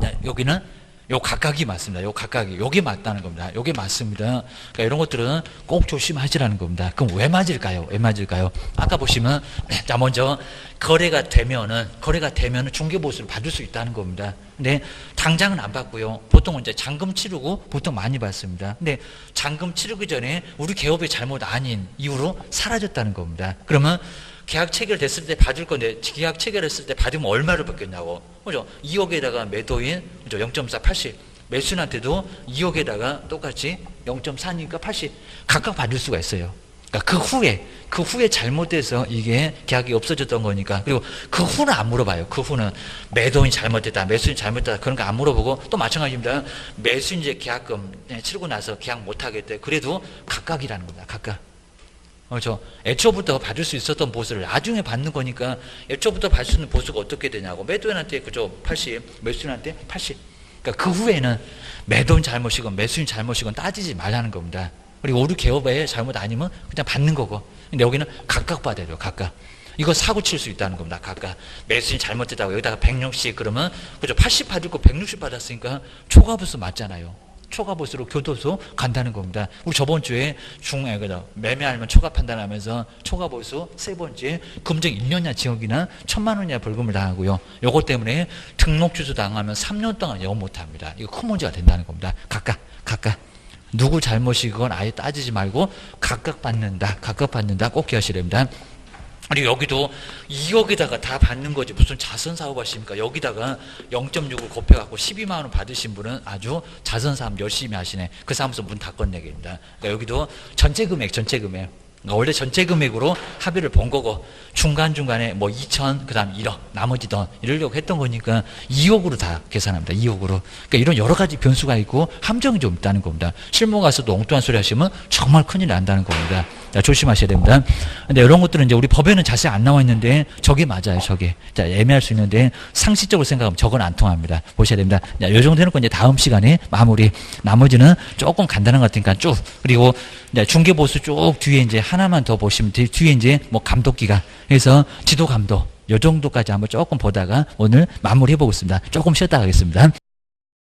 자, 여기는 요 각각이 맞습니다. 요 각각이 요게 맞다는 겁니다. 요게 맞습니다. 그러니까 이런 것들은 꼭 조심하시라는 겁니다. 그럼 왜 맞을까요? 왜 맞을까요? 아까 보시면 자, 먼저 거래가 되면은 중개보수를 받을 수 있다는 겁니다. 근데 당장은 안 받고요. 보통 이제 잔금 치르고 보통 많이 받습니다. 근데 잔금 치르기 전에 우리 개업의 잘못 아닌 이유로 사라졌다는 겁니다. 그러면 계약 체결됐을 때 받을 건데 계약 체결했을 때 받으면 얼마를 받겠냐고. 그죠? 2억에다가 매도인 그죠? 0.4 80. 매수인한테도 2억에다가 똑같이 0.4니까 80 각각 받을 수가 있어요. 그러니까 그 후에 잘못돼서 이게 계약이 없어졌던 거니까. 그리고 그 후는 안 물어봐요. 그 후는 매도인 잘못됐다, 매수인 잘못됐다 그런 거 안 물어보고 또 마찬가지입니다. 매수인 이제 계약금 치르고 나서 계약 못 하겠대. 그래도 각각이라는 겁니다. 각각. 그렇죠. 애초부터 받을 수 있었던 보수를 나중에 받는 거니까 애초부터 받을 수 있는 보수가 어떻게 되냐고. 매도인한테 그죠 80, 매수인한테 80. 그러니까 그 후에는 매도인 잘못이건 매수인 잘못이건 따지지 말라는 겁니다. 그리고 우리 개업의 잘못 아니면 그냥 받는 거고. 근데 여기는 각각 받아야 돼요. 각각. 이거 사고 칠 수 있다는 겁니다. 각각. 매수인 잘못됐다고 여기다가 160 그러면 그죠 80 받을 거 160 받았으니까 초과보수 맞잖아요. 초과보수로 교도소 간다는 겁니다. 우리 저번 주에 매매하면 초과 판단하면서 초과보수 세 번째 금정 1년이나 징역이나 1,000만 원이나 벌금을 당하고요. 요것 때문에 등록주소 당하면 3년 동안 영업 못합니다. 이거 큰 문제가 된다는 겁니다. 각각. 누구 잘못이건 아예 따지지 말고 각각 받는다 꼭 기하셔야 됩니다. 그리고 여기도 2억에다가 다 받는 거지 무슨 자선사업 하십니까? 여기다가 0.6을 곱해갖고 12만 원 받으신 분은 아주 자선사업 열심히 하시네. 그 사람으로서 문 다 건네기입니다. 그러니까 여기도 전체 금액 그러니까 원래 전체 금액으로 합의를 본 거고 중간중간에 뭐 2천 그다음 1억 나머지 더 이러려고 했던 거니까 2억으로 다 계산합니다. 2억으로. 그러니까 이런 여러 가지 변수가 있고 함정이 좀 있다는 겁니다. 실무 가서도 엉뚱한 소리 하시면 정말 큰일 난다는 겁니다. 자, 조심하셔야 됩니다. 근데 이런 것들은 이제 우리 법에는 자세히 안 나와 있는데 저게 맞아요. 저게. 자, 애매할 수 있는데 상식적으로 생각하면 저건 안 통합니다. 보셔야 됩니다. 자, 요 정도 해놓고 이제 다음 시간에 마무리. 나머지는 조금 간단한 것 같으니까 쭉. 그리고 중개보수 쭉 뒤에 이제 하나만 더 보시면 뒤에 이제 뭐 감독기가 그래서 지도 감독 요 정도까지 한번 조금 보다가 오늘 마무리 해보겠습니다. 조금 쉬었다 가겠습니다.